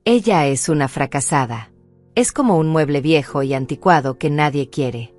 Ella es una fracasada. Es como un mueble viejo y anticuado que nadie quiere.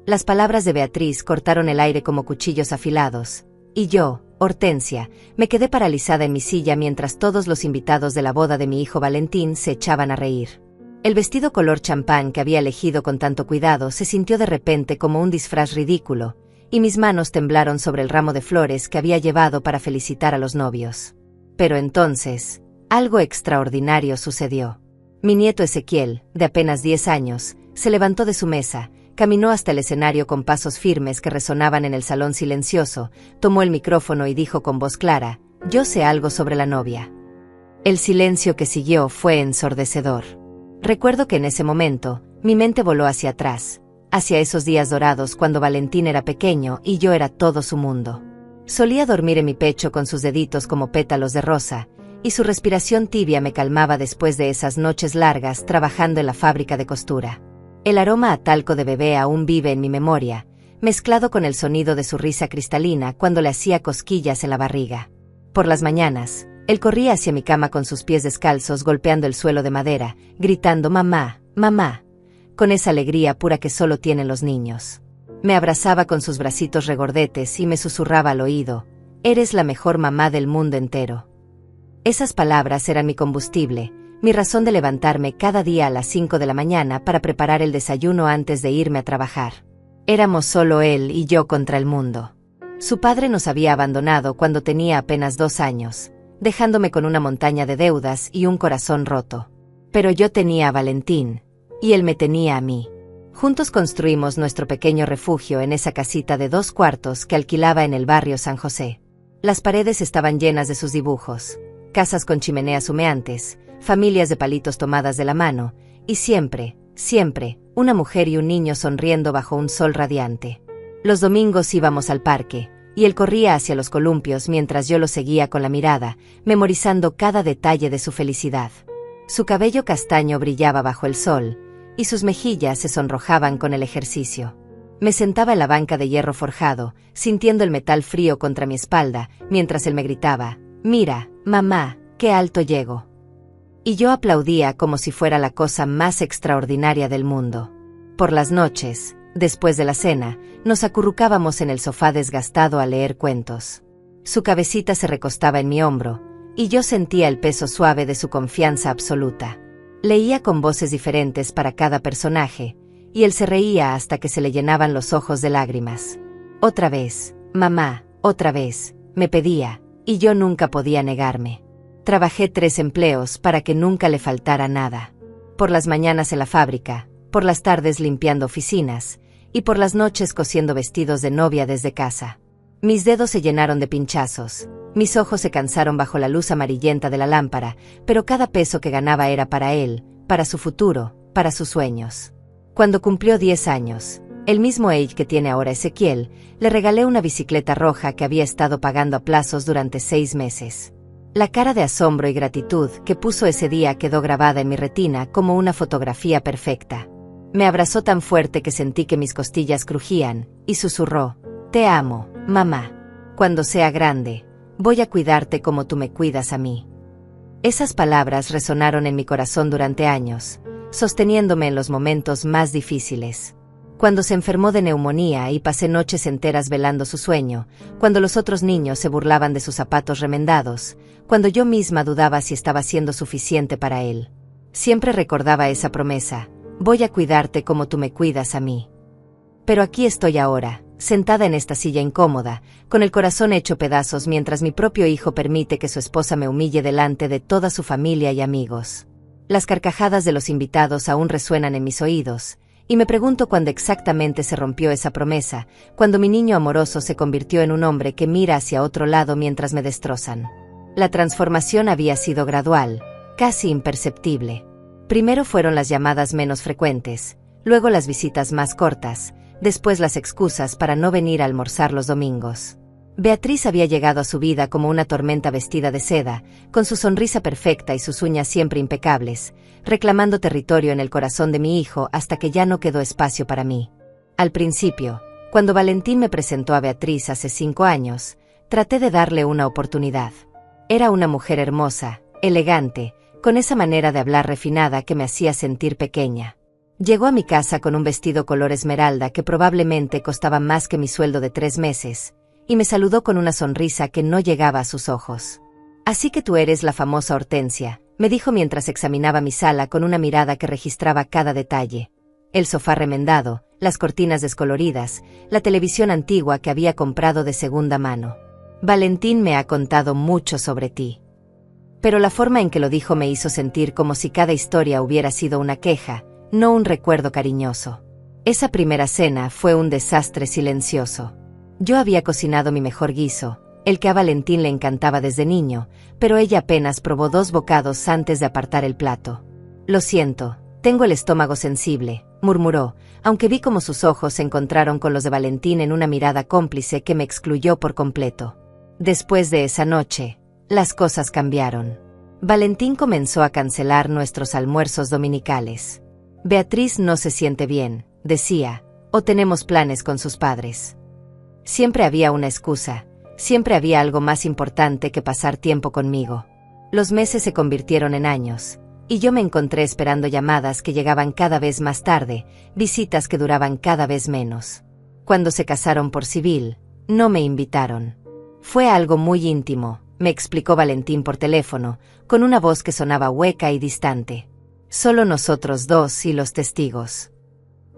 Las palabras de Beatriz cortaron el aire como cuchillos afilados, y yo, Hortensia, me quedé paralizada en mi silla mientras todos los invitados de la boda de mi hijo Valentín se echaban a reír. El vestido color champán que había elegido con tanto cuidado se sintió de repente como un disfraz ridículo, y mis manos temblaron sobre el ramo de flores que había llevado para felicitar a los novios. Pero entonces, algo extraordinario sucedió. Mi nieto Ezequiel, de apenas 10 años, se levantó de su mesa, caminó hasta el escenario con pasos firmes que resonaban en el salón silencioso, tomó el micrófono y dijo con voz clara: «Yo sé algo sobre la novia». El silencio que siguió fue ensordecedor. Recuerdo que en ese momento, mi mente voló hacia atrás, hacia esos días dorados cuando Valentín era pequeño y yo era todo su mundo. Solía dormir en mi pecho con sus deditos como pétalos de rosa, y su respiración tibia me calmaba después de esas noches largas trabajando en la fábrica de costura. El aroma a talco de bebé aún vive en mi memoria, mezclado con el sonido de su risa cristalina cuando le hacía cosquillas en la barriga. Por las mañanas, él corría hacia mi cama con sus pies descalzos golpeando el suelo de madera, gritando «mamá, mamá», con esa alegría pura que solo tienen los niños. Me abrazaba con sus bracitos regordetes y me susurraba al oído: «Eres la mejor mamá del mundo entero». Esas palabras eran mi combustible, mi razón de levantarme cada día a las 5 de la mañana para preparar el desayuno antes de irme a trabajar. Éramos solo él y yo contra el mundo. Su padre nos había abandonado cuando tenía apenas 2 años, dejándome con una montaña de deudas y un corazón roto. Pero yo tenía a Valentín, y él me tenía a mí. Juntos construimos nuestro pequeño refugio en esa casita de 2 cuartos que alquilaba en el barrio San José. Las paredes estaban llenas de sus dibujos, casas con chimeneas humeantes, familias de palitos tomadas de la mano, y siempre, siempre, una mujer y un niño sonriendo bajo un sol radiante. Los domingos íbamos al parque, y él corría hacia los columpios mientras yo lo seguía con la mirada, memorizando cada detalle de su felicidad. Su cabello castaño brillaba bajo el sol, y sus mejillas se sonrojaban con el ejercicio. Me sentaba en la banca de hierro forjado, sintiendo el metal frío contra mi espalda, mientras él me gritaba: «Mira, mamá, qué alto llego». Y yo aplaudía como si fuera la cosa más extraordinaria del mundo. Por las noches, después de la cena, nos acurrucábamos en el sofá desgastado a leer cuentos. Su cabecita se recostaba en mi hombro, y yo sentía el peso suave de su confianza absoluta. Leía con voces diferentes para cada personaje, y él se reía hasta que se le llenaban los ojos de lágrimas. «Otra vez, mamá, otra vez», me pedía, y yo nunca podía negarme. Trabajé 3 empleos para que nunca le faltara nada. Por las mañanas en la fábrica, por las tardes limpiando oficinas, y por las noches cosiendo vestidos de novia desde casa. Mis dedos se llenaron de pinchazos, mis ojos se cansaron bajo la luz amarillenta de la lámpara, pero cada peso que ganaba era para él, para su futuro, para sus sueños. Cuando cumplió 10 años, el mismo age que tiene ahora Ezequiel, le regalé una bicicleta roja que había estado pagando a plazos durante 6 meses. La cara de asombro y gratitud que puso ese día quedó grabada en mi retina como una fotografía perfecta. Me abrazó tan fuerte que sentí que mis costillas crujían, y susurró: «Te amo, mamá. Cuando sea grande, voy a cuidarte como tú me cuidas a mí». Esas palabras resonaron en mi corazón durante años, sosteniéndome en los momentos más difíciles. Cuando se enfermó de neumonía y pasé noches enteras velando su sueño, cuando los otros niños se burlaban de sus zapatos remendados, cuando yo misma dudaba si estaba siendo suficiente para él. Siempre recordaba esa promesa: «Voy a cuidarte como tú me cuidas a mí». Pero aquí estoy ahora, sentada en esta silla incómoda, con el corazón hecho pedazos mientras mi propio hijo permite que su esposa me humille delante de toda su familia y amigos. Las carcajadas de los invitados aún resuenan en mis oídos, y me pregunto cuándo exactamente se rompió esa promesa, cuando mi niño amoroso se convirtió en un hombre que mira hacia otro lado mientras me destrozan. La transformación había sido gradual, casi imperceptible. Primero fueron las llamadas menos frecuentes, luego las visitas más cortas, después las excusas para no venir a almorzar los domingos. Beatriz había llegado a su vida como una tormenta vestida de seda, con su sonrisa perfecta y sus uñas siempre impecables, reclamando territorio en el corazón de mi hijo hasta que ya no quedó espacio para mí. Al principio, cuando Valentín me presentó a Beatriz hace 5 años, traté de darle una oportunidad. Era una mujer hermosa, elegante, con esa manera de hablar refinada que me hacía sentir pequeña. Llegó a mi casa con un vestido color esmeralda que probablemente costaba más que mi sueldo de 3 meses, y me saludó con una sonrisa que no llegaba a sus ojos. «Así que tú eres la famosa Hortensia», me dijo mientras examinaba mi sala con una mirada que registraba cada detalle. El sofá remendado, las cortinas descoloridas, la televisión antigua que había comprado de segunda mano. «Valentín me ha contado mucho sobre ti». Pero la forma en que lo dijo me hizo sentir como si cada historia hubiera sido una queja, no un recuerdo cariñoso. Esa primera cena fue un desastre silencioso. Yo había cocinado mi mejor guiso, el que a Valentín le encantaba desde niño, pero ella apenas probó 2 bocados antes de apartar el plato. «Lo siento, tengo el estómago sensible», murmuró, aunque vi cómo sus ojos se encontraron con los de Valentín en una mirada cómplice que me excluyó por completo. Después de esa noche, las cosas cambiaron. Valentín comenzó a cancelar nuestros almuerzos dominicales. «Beatriz no se siente bien», decía, «o tenemos planes con sus padres». Siempre había una excusa, siempre había algo más importante que pasar tiempo conmigo. Los meses se convirtieron en años, y yo me encontré esperando llamadas que llegaban cada vez más tarde, visitas que duraban cada vez menos. Cuando se casaron por civil, no me invitaron. «Fue algo muy íntimo», me explicó Valentín por teléfono, con una voz que sonaba hueca y distante. «Solo nosotros 2 y los testigos».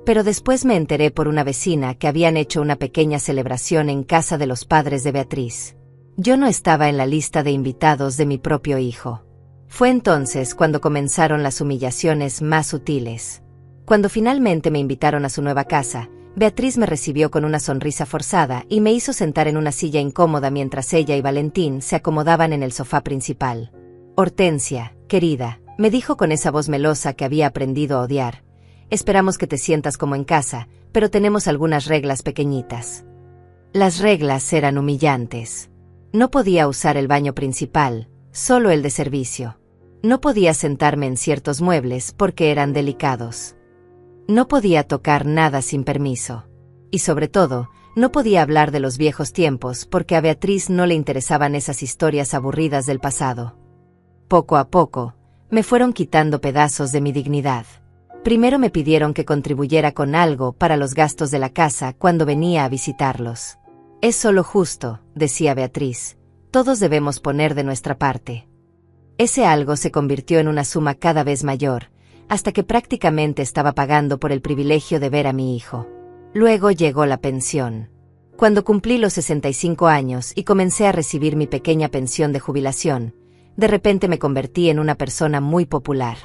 Pero después me enteré por una vecina que habían hecho una pequeña celebración en casa de los padres de Beatriz. Yo no estaba en la lista de invitados de mi propio hijo. Fue entonces cuando comenzaron las humillaciones más sutiles. Cuando finalmente me invitaron a su nueva casa, Beatriz me recibió con una sonrisa forzada y me hizo sentar en una silla incómoda mientras ella y Valentín se acomodaban en el sofá principal. «Hortensia, querida», me dijo con esa voz melosa que había aprendido a odiar, «esperamos que te sientas como en casa, pero tenemos algunas reglas pequeñitas». Las reglas eran humillantes. No podía usar el baño principal, solo el de servicio. No podía sentarme en ciertos muebles porque eran delicados. No podía tocar nada sin permiso. Y sobre todo, no podía hablar de los viejos tiempos porque a Beatriz no le interesaban esas historias aburridas del pasado. Poco a poco, me fueron quitando pedazos de mi dignidad. Primero me pidieron que contribuyera con algo para los gastos de la casa cuando venía a visitarlos. «Es solo justo», decía Beatriz, «todos debemos poner de nuestra parte». Ese algo se convirtió en una suma cada vez mayor, hasta que prácticamente estaba pagando por el privilegio de ver a mi hijo. Luego llegó la pensión. Cuando cumplí los 65 años y comencé a recibir mi pequeña pensión de jubilación, de repente me convertí en una persona muy popular.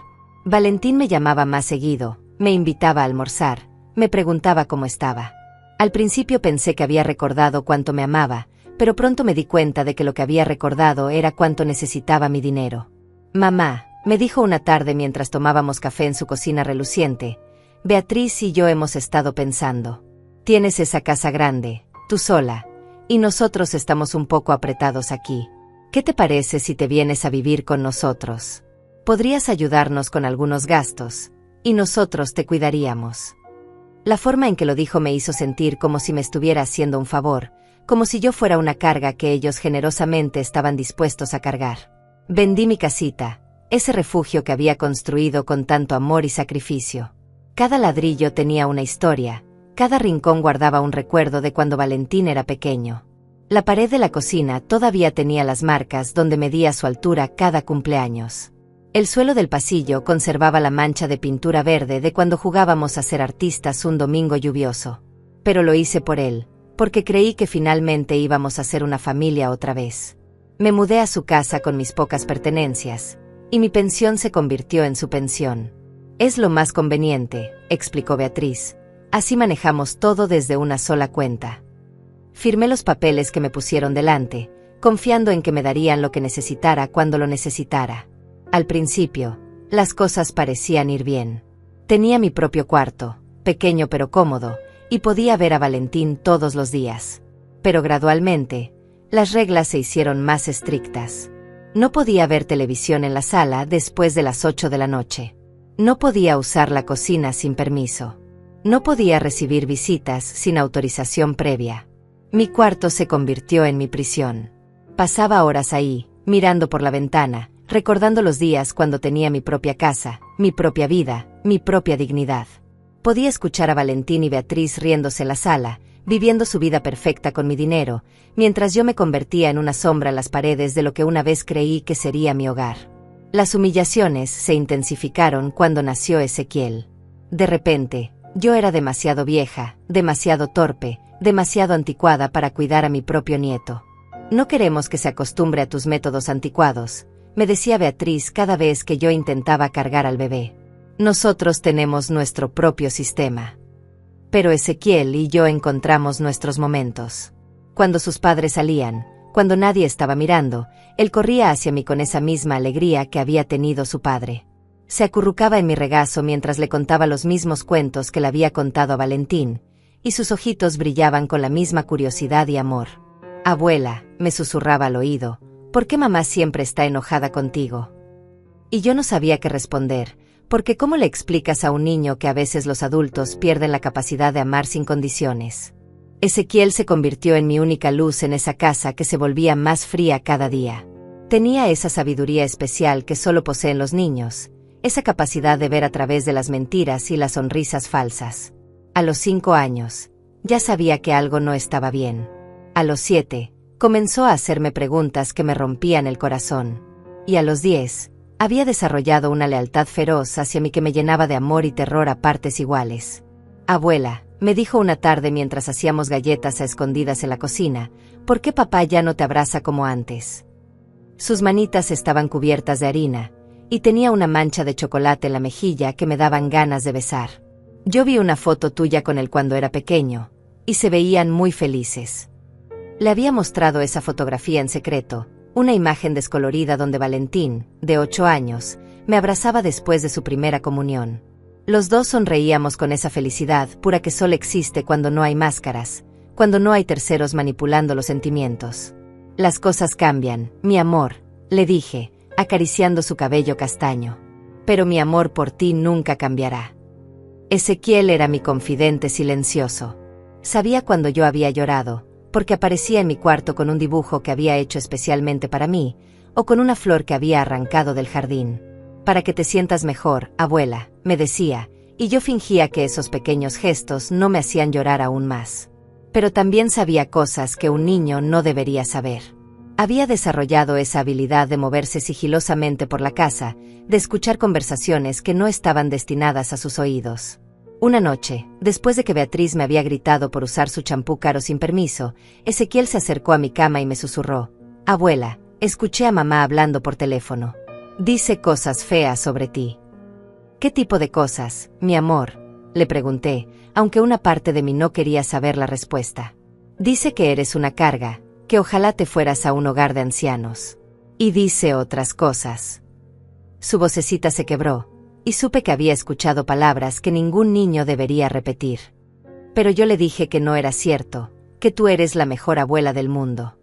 Valentín me llamaba más seguido, me invitaba a almorzar, me preguntaba cómo estaba. Al principio pensé que había recordado cuánto me amaba, pero pronto me di cuenta de que lo que había recordado era cuánto necesitaba mi dinero. «Mamá», me dijo una tarde mientras tomábamos café en su cocina reluciente, «Beatriz y yo hemos estado pensando. Tienes esa casa grande, tú sola, y nosotros estamos un poco apretados aquí. ¿Qué te parece si te vienes a vivir con nosotros? Podrías ayudarnos con algunos gastos, y nosotros te cuidaríamos». La forma en que lo dijo me hizo sentir como si me estuviera haciendo un favor, como si yo fuera una carga que ellos generosamente estaban dispuestos a cargar. Vendí mi casita, ese refugio que había construido con tanto amor y sacrificio. Cada ladrillo tenía una historia, cada rincón guardaba un recuerdo de cuando Valentín era pequeño. La pared de la cocina todavía tenía las marcas donde medía su altura cada cumpleaños. El suelo del pasillo conservaba la mancha de pintura verde de cuando jugábamos a ser artistas un domingo lluvioso. Pero lo hice por él, porque creí que finalmente íbamos a ser una familia otra vez. Me mudé a su casa con mis pocas pertenencias, y mi pensión se convirtió en su pensión. «Es lo más conveniente», explicó Beatriz. «Así manejamos todo desde una sola cuenta». Firmé los papeles que me pusieron delante, confiando en que me darían lo que necesitara cuando lo necesitara. Al principio, las cosas parecían ir bien. Tenía mi propio cuarto, pequeño pero cómodo, y podía ver a Valentín todos los días. Pero gradualmente, las reglas se hicieron más estrictas. No podía ver televisión en la sala después de las 8 de la noche. No podía usar la cocina sin permiso. No podía recibir visitas sin autorización previa. Mi cuarto se convirtió en mi prisión. Pasaba horas ahí, mirando por la ventana, recordando los días cuando tenía mi propia casa, mi propia vida, mi propia dignidad. Podía escuchar a Valentín y Beatriz riéndose en la sala, viviendo su vida perfecta con mi dinero, mientras yo me convertía en una sombra en las paredes de lo que una vez creí que sería mi hogar. Las humillaciones se intensificaron cuando nació Ezequiel. De repente, yo era demasiado vieja, demasiado torpe, demasiado anticuada para cuidar a mi propio nieto. No queremos que se acostumbre a tus métodos anticuados, me decía Beatriz cada vez que yo intentaba cargar al bebé. Nosotros tenemos nuestro propio sistema. Pero Ezequiel y yo encontramos nuestros momentos. Cuando sus padres salían, cuando nadie estaba mirando, él corría hacia mí con esa misma alegría que había tenido su padre. Se acurrucaba en mi regazo mientras le contaba los mismos cuentos que le había contado a Valentín, y sus ojitos brillaban con la misma curiosidad y amor. Abuela, me susurraba al oído, ¿por qué mamá siempre está enojada contigo? Y yo no sabía qué responder, porque ¿cómo le explicas a un niño que a veces los adultos pierden la capacidad de amar sin condiciones? Ezequiel se convirtió en mi única luz en esa casa que se volvía más fría cada día. Tenía esa sabiduría especial que solo poseen los niños, esa capacidad de ver a través de las mentiras y las sonrisas falsas. A los 5 años, ya sabía que algo no estaba bien. A los 7, comenzó a hacerme preguntas que me rompían el corazón. Y a los 10, había desarrollado una lealtad feroz hacia mí que me llenaba de amor y terror a partes iguales. Abuela, me dijo una tarde mientras hacíamos galletas a escondidas en la cocina, ¿por qué papá ya no te abraza como antes? Sus manitas estaban cubiertas de harina, y tenía una mancha de chocolate en la mejilla que me daban ganas de besar. Yo vi una foto tuya con él cuando era pequeño, y se veían muy felices. Le había mostrado esa fotografía en secreto, una imagen descolorida donde Valentín, de 8 años, me abrazaba después de su primera comunión. Los dos sonreíamos con esa felicidad pura que solo existe cuando no hay máscaras, cuando no hay terceros manipulando los sentimientos. Las cosas cambian, mi amor, le dije, acariciando su cabello castaño. Pero mi amor por ti nunca cambiará. Ezequiel era mi confidente silencioso. Sabía cuando yo había llorado, porque aparecía en mi cuarto con un dibujo que había hecho especialmente para mí, o con una flor que había arrancado del jardín. Para que te sientas mejor, abuela, me decía, y yo fingía que esos pequeños gestos no me hacían llorar aún más. Pero también sabía cosas que un niño no debería saber. Había desarrollado esa habilidad de moverse sigilosamente por la casa, de escuchar conversaciones que no estaban destinadas a sus oídos. Una noche, después de que Beatriz me había gritado por usar su champú caro sin permiso, Ezequiel se acercó a mi cama y me susurró, «Abuela, escuché a mamá hablando por teléfono. Dice cosas feas sobre ti». «¿Qué tipo de cosas, mi amor?», le pregunté, aunque una parte de mí no quería saber la respuesta. «Dice que eres una carga, que ojalá te fueras a un hogar de ancianos. Y dice otras cosas». Su vocecita se quebró, y supe que había escuchado palabras que ningún niño debería repetir. Pero yo le dije que no era cierto, que tú eres la mejor abuela del mundo.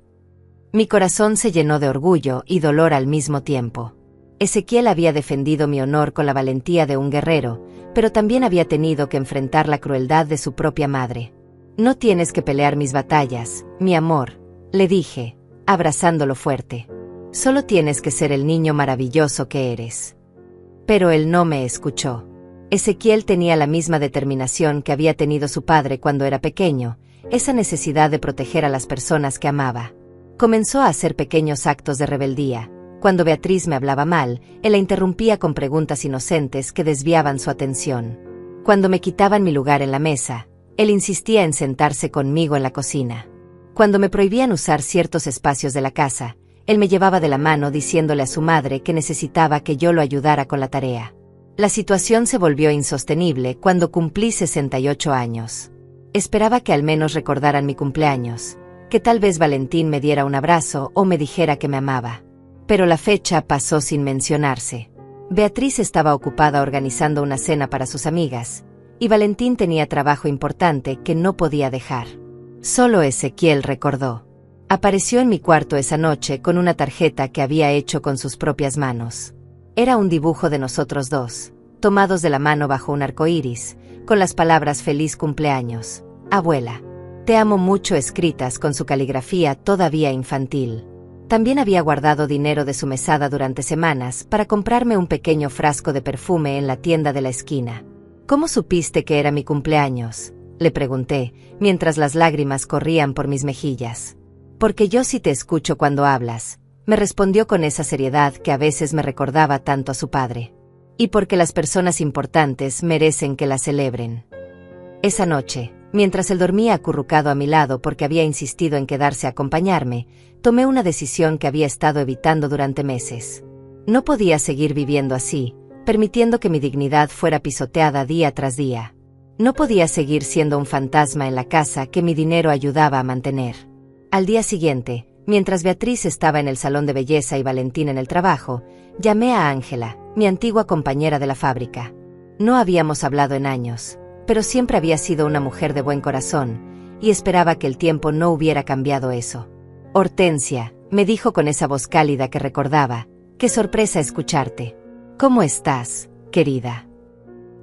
Mi corazón se llenó de orgullo y dolor al mismo tiempo. Ezequiel había defendido mi honor con la valentía de un guerrero, pero también había tenido que enfrentar la crueldad de su propia madre. «No tienes que pelear mis batallas, mi amor», le dije, abrazándolo fuerte. «Solo tienes que ser el niño maravilloso que eres». Pero él no me escuchó. Ezequiel tenía la misma determinación que había tenido su padre cuando era pequeño, esa necesidad de proteger a las personas que amaba. Comenzó a hacer pequeños actos de rebeldía. Cuando Beatriz me hablaba mal, él la interrumpía con preguntas inocentes que desviaban su atención. Cuando me quitaban mi lugar en la mesa, él insistía en sentarse conmigo en la cocina. Cuando me prohibían usar ciertos espacios de la casa, él me llevaba de la mano diciéndole a su madre que necesitaba que yo lo ayudara con la tarea. La situación se volvió insostenible cuando cumplí 68 años. Esperaba que al menos recordaran mi cumpleaños, que tal vez Valentín me diera un abrazo o me dijera que me amaba. Pero la fecha pasó sin mencionarse. Beatriz estaba ocupada organizando una cena para sus amigas, y Valentín tenía trabajo importante que no podía dejar. Solo Ezequiel recordó. Apareció en mi cuarto esa noche con una tarjeta que había hecho con sus propias manos. Era un dibujo de nosotros dos, tomados de la mano bajo un arco iris, con las palabras «Feliz cumpleaños, abuela. Te amo mucho» escritas con su caligrafía todavía infantil. También había guardado dinero de su mesada durante semanas para comprarme un pequeño frasco de perfume en la tienda de la esquina. ¿Cómo supiste que era mi cumpleaños?, le pregunté, mientras las lágrimas corrían por mis mejillas. Porque yo sí te escucho cuando hablas, me respondió con esa seriedad que a veces me recordaba tanto a su padre. Y porque las personas importantes merecen que la celebren. Esa noche, mientras él dormía acurrucado a mi lado porque había insistido en quedarse a acompañarme, tomé una decisión que había estado evitando durante meses. No podía seguir viviendo así, permitiendo que mi dignidad fuera pisoteada día tras día. No podía seguir siendo un fantasma en la casa que mi dinero ayudaba a mantener. Al día siguiente, mientras Beatriz estaba en el salón de belleza y Valentín en el trabajo, llamé a Ángela, mi antigua compañera de la fábrica. No habíamos hablado en años, pero siempre había sido una mujer de buen corazón, y esperaba que el tiempo no hubiera cambiado eso. Hortensia, me dijo con esa voz cálida que recordaba, qué sorpresa escucharte. ¿Cómo estás, querida?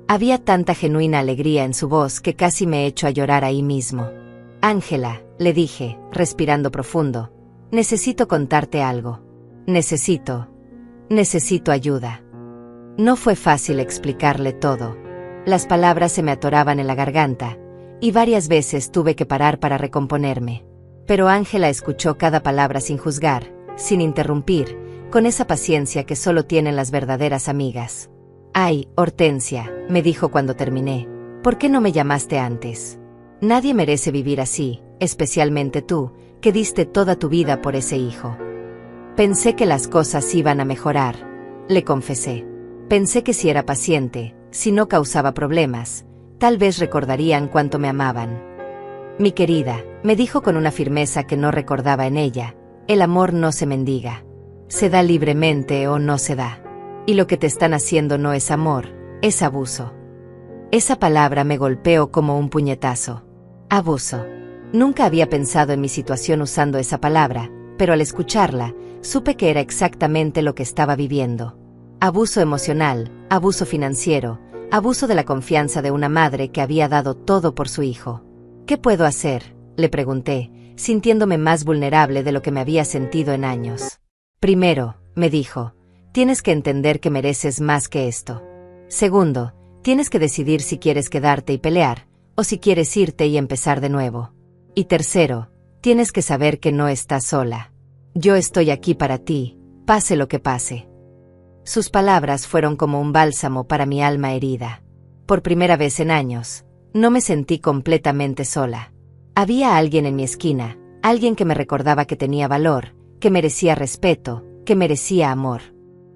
Había tanta genuina alegría en su voz que casi me echó a llorar ahí mismo. Ángela, le dije, respirando profundo, necesito contarte algo. Necesito ayuda. No fue fácil explicarle todo. Las palabras se me atoraban en la garganta, y varias veces tuve que parar para recomponerme. Pero Ángela escuchó cada palabra sin juzgar, sin interrumpir, con esa paciencia que solo tienen las verdaderas amigas. Ay, Hortensia, me dijo cuando terminé, ¿por qué no me llamaste antes? Nadie merece vivir así, especialmente tú, que diste toda tu vida por ese hijo. Pensé que las cosas iban a mejorar, le confesé. Pensé que si era paciente, si no causaba problemas, tal vez recordarían cuánto me amaban. Mi querida, me dijo con una firmeza que no recordaba en ella, el amor no se mendiga. Se da libremente o no se da. Y lo que te están haciendo no es amor, es abuso. Esa palabra me golpeó como un puñetazo. Abuso. Nunca había pensado en mi situación usando esa palabra, pero al escucharla, supe que era exactamente lo que estaba viviendo. Abuso emocional, abuso financiero, abuso de la confianza de una madre que había dado todo por su hijo. ¿Qué puedo hacer?, le pregunté, sintiéndome más vulnerable de lo que me había sentido en años. Primero, me dijo, tienes que entender que mereces más que esto. Segundo, tienes que decidir si quieres quedarte y pelear, o si quieres irte y empezar de nuevo. Y tercero, tienes que saber que no estás sola. Yo estoy aquí para ti, pase lo que pase. Sus palabras fueron como un bálsamo para mi alma herida. Por primera vez en años, no me sentí completamente sola. Había alguien en mi esquina, alguien que me recordaba que tenía valor, que merecía respeto, que merecía amor.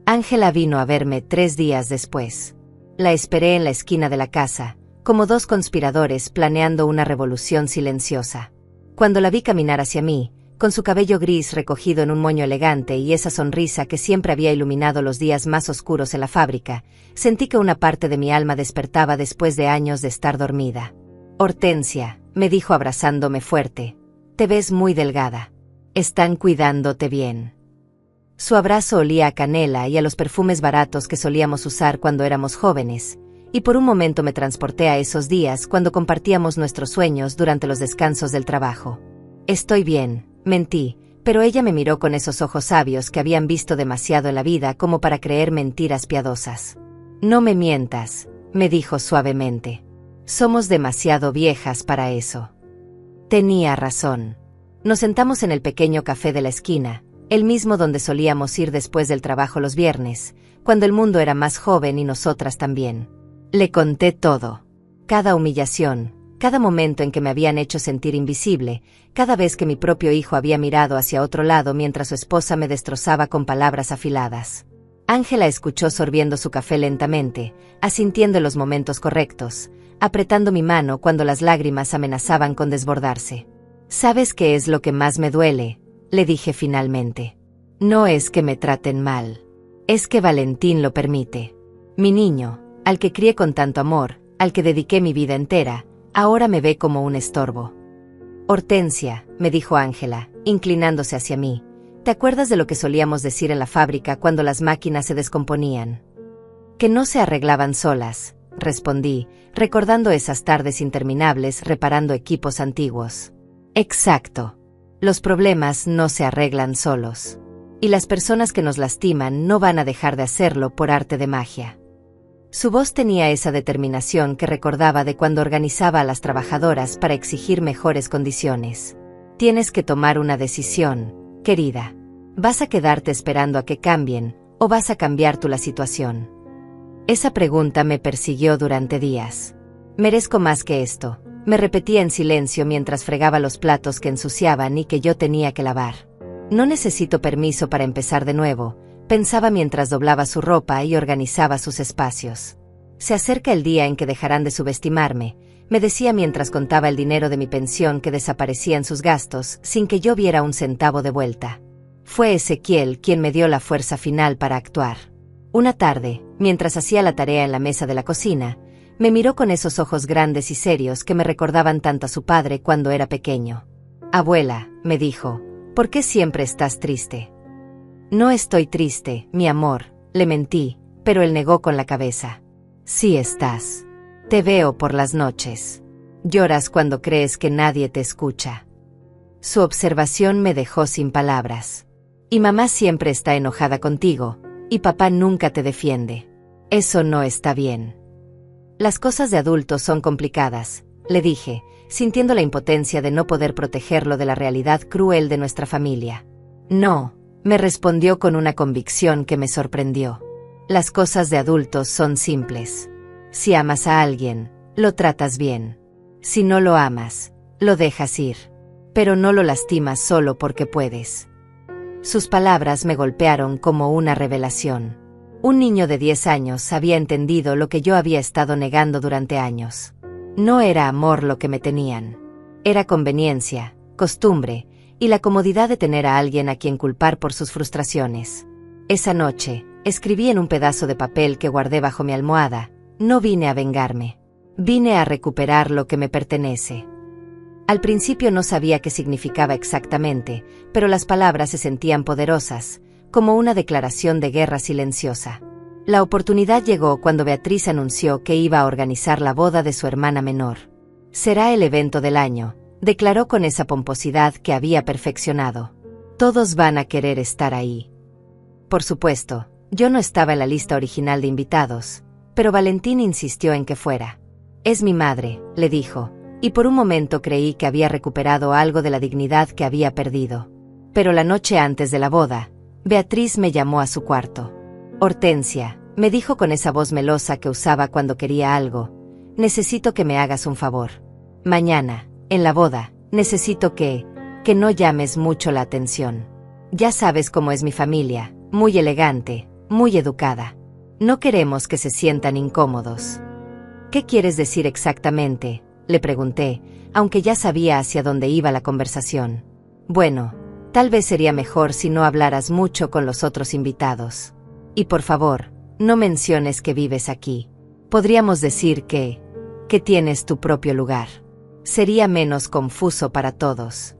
Ángela vino a verme 3 días después. La esperé en la esquina de la casa, como 2 conspiradores planeando una revolución silenciosa. Cuando la vi caminar hacia mí, con su cabello gris recogido en un moño elegante y esa sonrisa que siempre había iluminado los días más oscuros en la fábrica, sentí que una parte de mi alma despertaba después de años de estar dormida. Hortensia, me dijo abrazándome fuerte, te ves muy delgada. Están cuidándote bien. Su abrazo olía a canela y a los perfumes baratos que solíamos usar cuando éramos jóvenes, y por un momento me transporté a esos días cuando compartíamos nuestros sueños durante los descansos del trabajo. Estoy bien, mentí, pero ella me miró con esos ojos sabios que habían visto demasiado en la vida como para creer mentiras piadosas. No me mientas, me dijo suavemente. Somos demasiado viejas para eso. Tenía razón. Nos sentamos en el pequeño café de la esquina, el mismo donde solíamos ir después del trabajo los viernes, cuando el mundo era más joven y nosotras también. Le conté todo. Cada humillación, cada momento en que me habían hecho sentir invisible, cada vez que mi propio hijo había mirado hacia otro lado mientras su esposa me destrozaba con palabras afiladas. Ángela escuchó sorbiendo su café lentamente, asintiendo en los momentos correctos, apretando mi mano cuando las lágrimas amenazaban con desbordarse. ¿Sabes qué es lo que más me duele?, le dije finalmente. No es que me traten mal. Es que Valentín lo permite. Mi niño, al que crié con tanto amor, al que dediqué mi vida entera, ahora me ve como un estorbo. Hortensia, me dijo Ángela, inclinándose hacia mí, ¿te acuerdas de lo que solíamos decir en la fábrica cuando las máquinas se descomponían? Que no se arreglaban solas, respondí, recordando esas tardes interminables reparando equipos antiguos. Exacto. Los problemas no se arreglan solos. Y las personas que nos lastiman no van a dejar de hacerlo por arte de magia. Su voz tenía esa determinación que recordaba de cuando organizaba a las trabajadoras para exigir mejores condiciones. Tienes que tomar una decisión, querida. ¿Vas a quedarte esperando a que cambien, o vas a cambiar tú la situación? Esa pregunta me persiguió durante días. Merezco más que esto, me repetía en silencio mientras fregaba los platos que ensuciaban y que yo tenía que lavar. No necesito permiso para empezar de nuevo, pensaba mientras doblaba su ropa y organizaba sus espacios. Se acerca el día en que dejarán de subestimarme, me decía mientras contaba el dinero de mi pensión que desaparecía en sus gastos sin que yo viera un centavo de vuelta. Fue Ezequiel quien me dio la fuerza final para actuar. Una tarde, mientras hacía la tarea en la mesa de la cocina, me miró con esos ojos grandes y serios que me recordaban tanto a su padre cuando era pequeño. «Abuela», me dijo, «¿por qué siempre estás triste?» «No estoy triste, mi amor», le mentí, pero él negó con la cabeza. «Sí estás. Te veo por las noches. Lloras cuando crees que nadie te escucha». Su observación me dejó sin palabras. «Y mamá siempre está enojada contigo, y papá nunca te defiende. Eso no está bien». «Las cosas de adultos son complicadas», le dije, sintiendo la impotencia de no poder protegerlo de la realidad cruel de nuestra familia. «No», me respondió con una convicción que me sorprendió. «Las cosas de adultos son simples. Si amas a alguien, lo tratas bien. Si no lo amas, lo dejas ir. Pero no lo lastimas solo porque puedes». Sus palabras me golpearon como una revelación. Un niño de 10 años había entendido lo que yo había estado negando durante años. No era amor lo que me tenían. Era conveniencia, costumbre, y la comodidad de tener a alguien a quien culpar por sus frustraciones. Esa noche, escribí en un pedazo de papel que guardé bajo mi almohada: «No vine a vengarme. Vine a recuperar lo que me pertenece». Al principio no sabía qué significaba exactamente, pero las palabras se sentían poderosas, como una declaración de guerra silenciosa. La oportunidad llegó cuando Beatriz anunció que iba a organizar la boda de su hermana menor. «Será el evento del año», declaró con esa pomposidad que había perfeccionado. «Todos van a querer estar ahí». Por supuesto, yo no estaba en la lista original de invitados, pero Valentín insistió en que fuera. «Es mi madre», le dijo, y por un momento creí que había recuperado algo de la dignidad que había perdido. Pero la noche antes de la boda, Beatriz me llamó a su cuarto. «Hortensia», me dijo con esa voz melosa que usaba cuando quería algo, «necesito que me hagas un favor. Mañana, en la boda, necesito que no llames mucho la atención. Ya sabes cómo es mi familia, muy elegante, muy educada. No queremos que se sientan incómodos». «¿Qué quieres decir exactamente?», le pregunté, aunque ya sabía hacia dónde iba la conversación. «Bueno, tal vez sería mejor si no hablaras mucho con los otros invitados. Y por favor, no menciones que vives aquí. Podríamos decir que tienes tu propio lugar. Sería menos confuso para todos».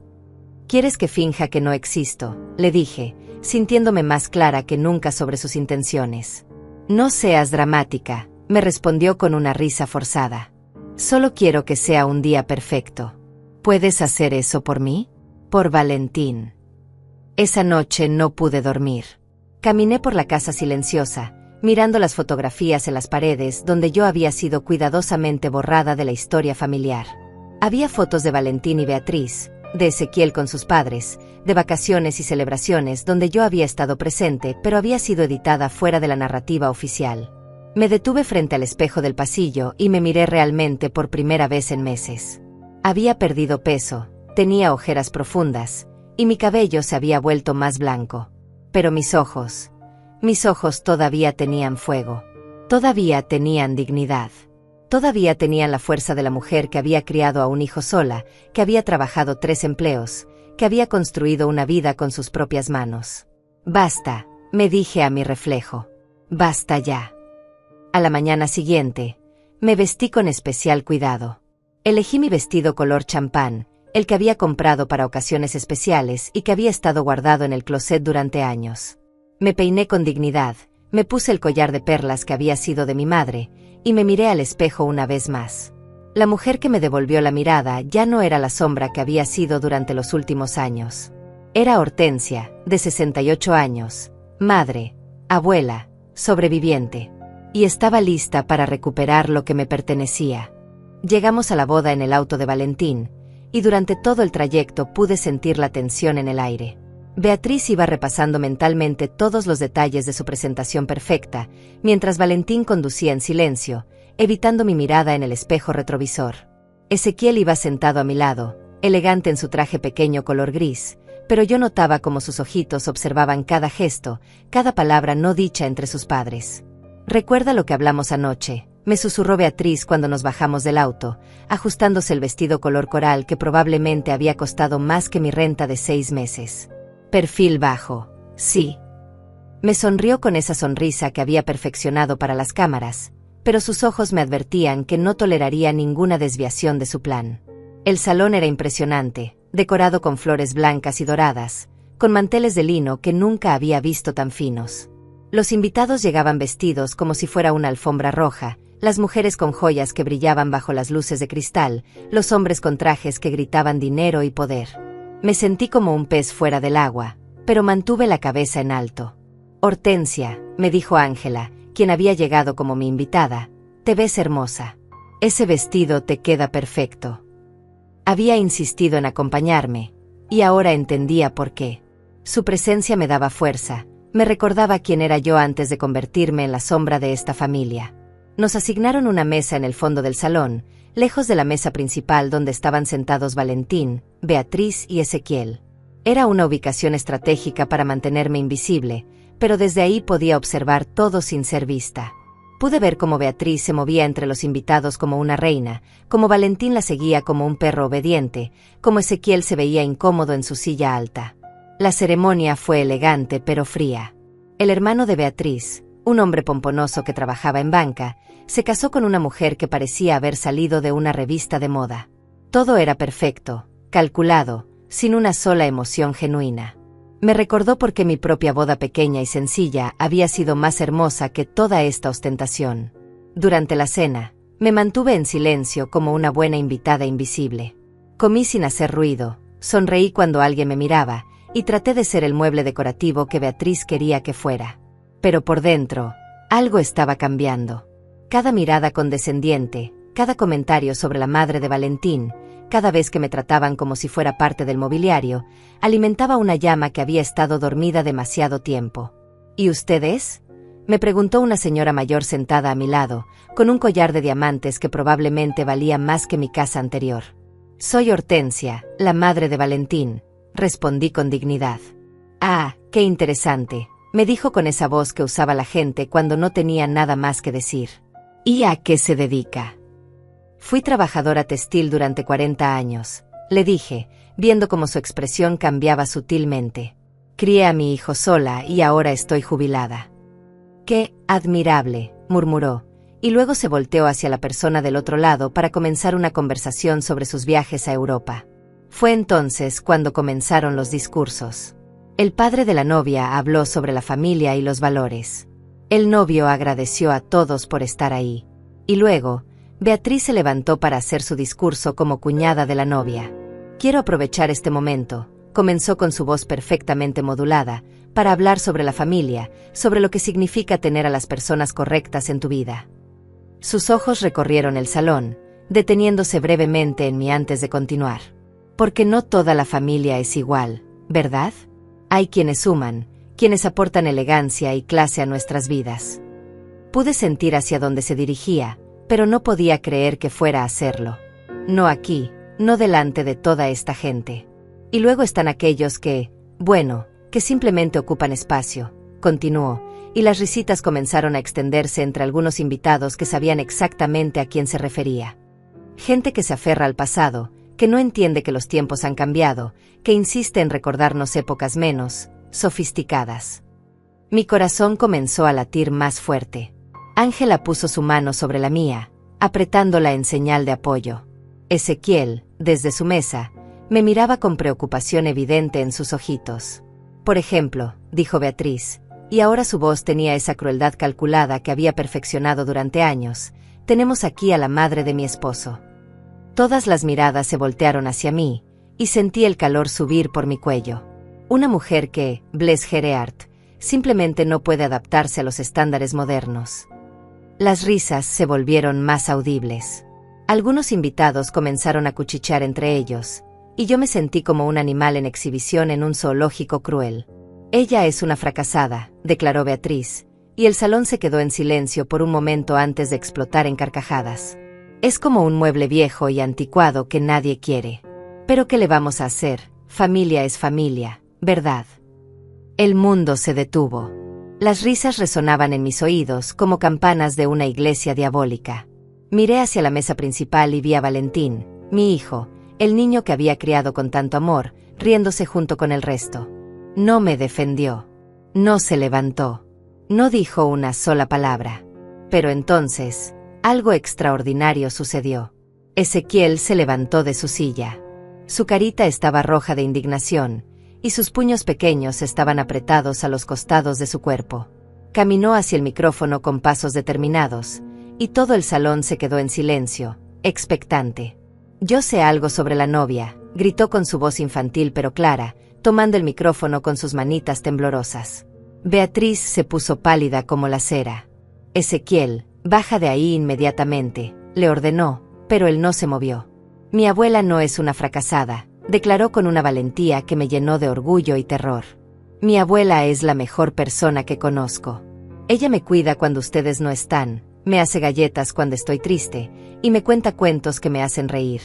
«¿Quieres que finja que no existo?», le dije, sintiéndome más clara que nunca sobre sus intenciones. «No seas dramática», me respondió con una risa forzada. «Solo quiero que sea un día perfecto. ¿Puedes hacer eso por mí? Por Valentín». Esa noche no pude dormir. Caminé por la casa silenciosa, mirando las fotografías en las paredes donde yo había sido cuidadosamente borrada de la historia familiar. Había fotos de Valentín y Beatriz, de Ezequiel con sus padres, de vacaciones y celebraciones donde yo había estado presente pero había sido editada fuera de la narrativa oficial. Me detuve frente al espejo del pasillo y me miré realmente por primera vez en meses. Había perdido peso, tenía ojeras profundas, y mi cabello se había vuelto más blanco. Pero mis ojos todavía tenían fuego. Todavía tenían dignidad. Todavía tenían la fuerza de la mujer que había criado a un hijo sola, que había trabajado 3 empleos, que había construido una vida con sus propias manos. «Basta», me dije a mi reflejo. «Basta ya». A la mañana siguiente, me vestí con especial cuidado. Elegí mi vestido color champán, el que había comprado para ocasiones especiales y que había estado guardado en el closet durante años. Me peiné con dignidad, me puse el collar de perlas que había sido de mi madre, y me miré al espejo una vez más. La mujer que me devolvió la mirada ya no era la sombra que había sido durante los últimos años. Era Hortensia, de 68 años, madre, abuela, sobreviviente. Y estaba lista para recuperar lo que me pertenecía. Llegamos a la boda en el auto de Valentín, y durante todo el trayecto pude sentir la tensión en el aire. Beatriz iba repasando mentalmente todos los detalles de su presentación perfecta, mientras Valentín conducía en silencio, evitando mi mirada en el espejo retrovisor. Ezequiel iba sentado a mi lado, elegante en su traje pequeño color gris, pero yo notaba cómo sus ojitos observaban cada gesto, cada palabra no dicha entre sus padres. «Recuerda lo que hablamos anoche», me susurró Beatriz cuando nos bajamos del auto, ajustándose el vestido color coral que probablemente había costado más que mi renta de 6 meses. Perfil bajo, sí. Me sonrió con esa sonrisa que había perfeccionado para las cámaras, pero sus ojos me advertían que no toleraría ninguna desviación de su plan. El salón era impresionante, decorado con flores blancas y doradas, con manteles de lino que nunca había visto tan finos. Los invitados llegaban vestidos como si fuera una alfombra roja, las mujeres con joyas que brillaban bajo las luces de cristal, los hombres con trajes que gritaban dinero y poder. Me sentí como un pez fuera del agua, pero mantuve la cabeza en alto. «Hortensia», me dijo Ángela, quien había llegado como mi invitada, «te ves hermosa. Ese vestido te queda perfecto». Había insistido en acompañarme, y ahora entendía por qué. Su presencia me daba fuerza, me recordaba quién era yo antes de convertirme en la sombra de esta familia. Nos asignaron una mesa en el fondo del salón, lejos de la mesa principal donde estaban sentados Valentín, Beatriz y Ezequiel. Era una ubicación estratégica para mantenerme invisible, pero desde ahí podía observar todo sin ser vista. Pude ver cómo Beatriz se movía entre los invitados como una reina, cómo Valentín la seguía como un perro obediente, cómo Ezequiel se veía incómodo en su silla alta. La ceremonia fue elegante pero fría. El hermano de Beatriz, un hombre pomponoso que trabajaba en banca, se casó con una mujer que parecía haber salido de una revista de moda. Todo era perfecto, calculado, sin una sola emoción genuina. Me recordó por qué mi propia boda pequeña y sencilla había sido más hermosa que toda esta ostentación. Durante la cena, me mantuve en silencio como una buena invitada invisible. Comí sin hacer ruido, sonreí cuando alguien me miraba, y traté de ser el mueble decorativo que Beatriz quería que fuera. Pero por dentro, algo estaba cambiando. Cada mirada condescendiente, cada comentario sobre la madre de Valentín, cada vez que me trataban como si fuera parte del mobiliario, alimentaba una llama que había estado dormida demasiado tiempo. ¿Y ustedes?, me preguntó una señora mayor sentada a mi lado, con un collar de diamantes que probablemente valía más que mi casa anterior. «Soy Hortensia, la madre de Valentín», respondí con dignidad. «Ah, qué interesante», me dijo con esa voz que usaba la gente cuando no tenía nada más que decir. «¿Y a qué se dedica?». «Fui trabajadora textil durante 40 años», le dije, viendo cómo su expresión cambiaba sutilmente. «Crié a mi hijo sola y ahora estoy jubilada». «Qué admirable», murmuró, y luego se volteó hacia la persona del otro lado para comenzar una conversación sobre sus viajes a Europa. Fue entonces cuando comenzaron los discursos. El padre de la novia habló sobre la familia y los valores. El novio agradeció a todos por estar ahí. Y luego, Beatriz se levantó para hacer su discurso como cuñada de la novia. «Quiero aprovechar este momento», comenzó con su voz perfectamente modulada, «para hablar sobre la familia, sobre lo que significa tener a las personas correctas en tu vida». Sus ojos recorrieron el salón, deteniéndose brevemente en mí antes de continuar. «Porque no toda la familia es igual, ¿verdad? Hay quienes suman, quienes aportan elegancia y clase a nuestras vidas». Pude sentir hacia dónde se dirigía, pero no podía creer que fuera a hacerlo. «No aquí, no delante de toda esta gente. Y luego están aquellos que, bueno, que simplemente ocupan espacio», continuó, y las risitas comenzaron a extenderse entre algunos invitados que sabían exactamente a quién se refería. Gente que se aferra al pasado, que no entiende que los tiempos han cambiado, que insiste en recordarnos épocas menos sofisticadas. Mi corazón comenzó a latir más fuerte. Ángela puso su mano sobre la mía, apretándola en señal de apoyo. Ezequiel, desde su mesa, me miraba con preocupación evidente en sus ojitos. «Por ejemplo», dijo Beatriz, y ahora su voz tenía esa crueldad calculada que había perfeccionado durante años, «tenemos aquí a la madre de mi esposo». Todas las miradas se voltearon hacia mí, y sentí el calor subir por mi cuello. Una mujer que, bless her heart, simplemente no puede adaptarse a los estándares modernos. Las risas se volvieron más audibles. Algunos invitados comenzaron a cuchichear entre ellos, y yo me sentí como un animal en exhibición en un zoológico cruel. Ella es una fracasada, declaró Beatriz, y el salón se quedó en silencio por un momento antes de explotar en carcajadas. Es como un mueble viejo y anticuado que nadie quiere. Pero ¿qué le vamos a hacer? Familia es familia, ¿verdad? El mundo se detuvo. Las risas resonaban en mis oídos como campanas de una iglesia diabólica. Miré hacia la mesa principal y vi a Valentín, mi hijo, el niño que había criado con tanto amor, riéndose junto con el resto. No me defendió. No se levantó. No dijo una sola palabra. Pero entonces, algo extraordinario sucedió. Ezequiel se levantó de su silla. Su carita estaba roja de indignación, y sus puños pequeños estaban apretados a los costados de su cuerpo. Caminó hacia el micrófono con pasos determinados, y todo el salón se quedó en silencio, expectante. «Yo sé algo sobre la novia», gritó con su voz infantil pero clara, tomando el micrófono con sus manitas temblorosas. Beatriz se puso pálida como la cera. «Ezequiel, baja de ahí inmediatamente», le ordenó, pero él no se movió. «Mi abuela no es una fracasada», declaró con una valentía que me llenó de orgullo y terror. «Mi abuela es la mejor persona que conozco. Ella me cuida cuando ustedes no están, me hace galletas cuando estoy triste, y me cuenta cuentos que me hacen reír».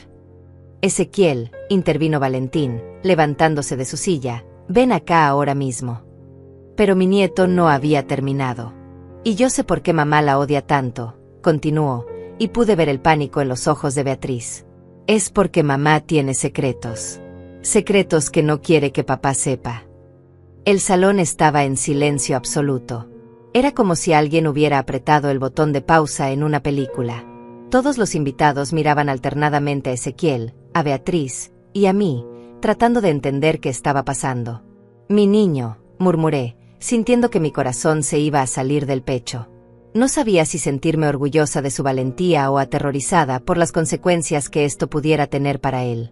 «Ezequiel», intervino Valentín, levantándose de su silla, «ven acá ahora mismo». Pero mi nieto no había terminado. «Y yo sé por qué mamá la odia tanto», continuó, y pude ver el pánico en los ojos de Beatriz. «Es porque mamá tiene secretos. Secretos que no quiere que papá sepa». El salón estaba en silencio absoluto. Era como si alguien hubiera apretado el botón de pausa en una película. Todos los invitados miraban alternadamente a Ezequiel, a Beatriz y a mí, tratando de entender qué estaba pasando. «Mi niño», murmuré, sintiendo que mi corazón se iba a salir del pecho. No sabía si sentirme orgullosa de su valentía o aterrorizada por las consecuencias que esto pudiera tener para él.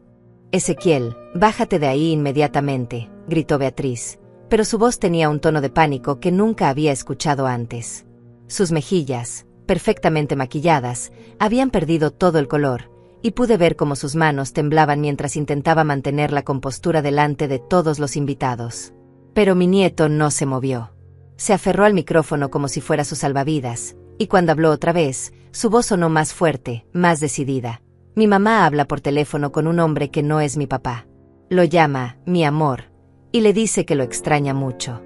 «Ezequiel, bájate de ahí inmediatamente», gritó Beatriz, pero su voz tenía un tono de pánico que nunca había escuchado antes. Sus mejillas, perfectamente maquilladas, habían perdido todo el color, y pude ver cómo sus manos temblaban mientras intentaba mantener la compostura delante de todos los invitados. Pero mi nieto no se movió. Se aferró al micrófono como si fuera su salvavidas, y cuando habló otra vez, su voz sonó más fuerte, más decidida. «Mi mamá habla por teléfono con un hombre que no es mi papá. Lo llama, mi amor, y le dice que lo extraña mucho».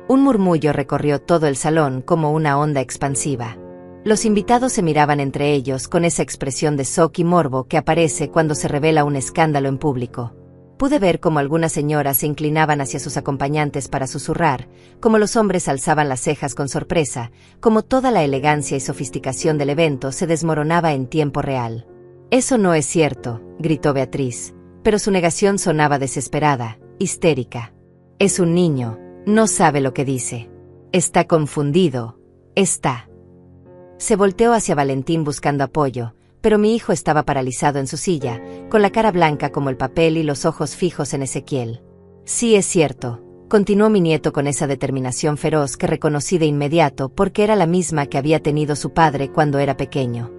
Un murmullo recorrió todo el salón como una onda expansiva. Los invitados se miraban entre ellos con esa expresión de shock y morbo que aparece cuando se revela un escándalo en público. Pude ver cómo algunas señoras se inclinaban hacia sus acompañantes para susurrar, cómo los hombres alzaban las cejas con sorpresa, cómo toda la elegancia y sofisticación del evento se desmoronaba en tiempo real. «Eso no es cierto», gritó Beatriz, pero su negación sonaba desesperada, histérica. «Es un niño, no sabe lo que dice. Está confundido, está». Se volteó hacia Valentín buscando apoyo, pero mi hijo estaba paralizado en su silla, con la cara blanca como el papel y los ojos fijos en Ezequiel. «Sí es cierto», continuó mi nieto con esa determinación feroz que reconocí de inmediato porque era la misma que había tenido su padre cuando era pequeño.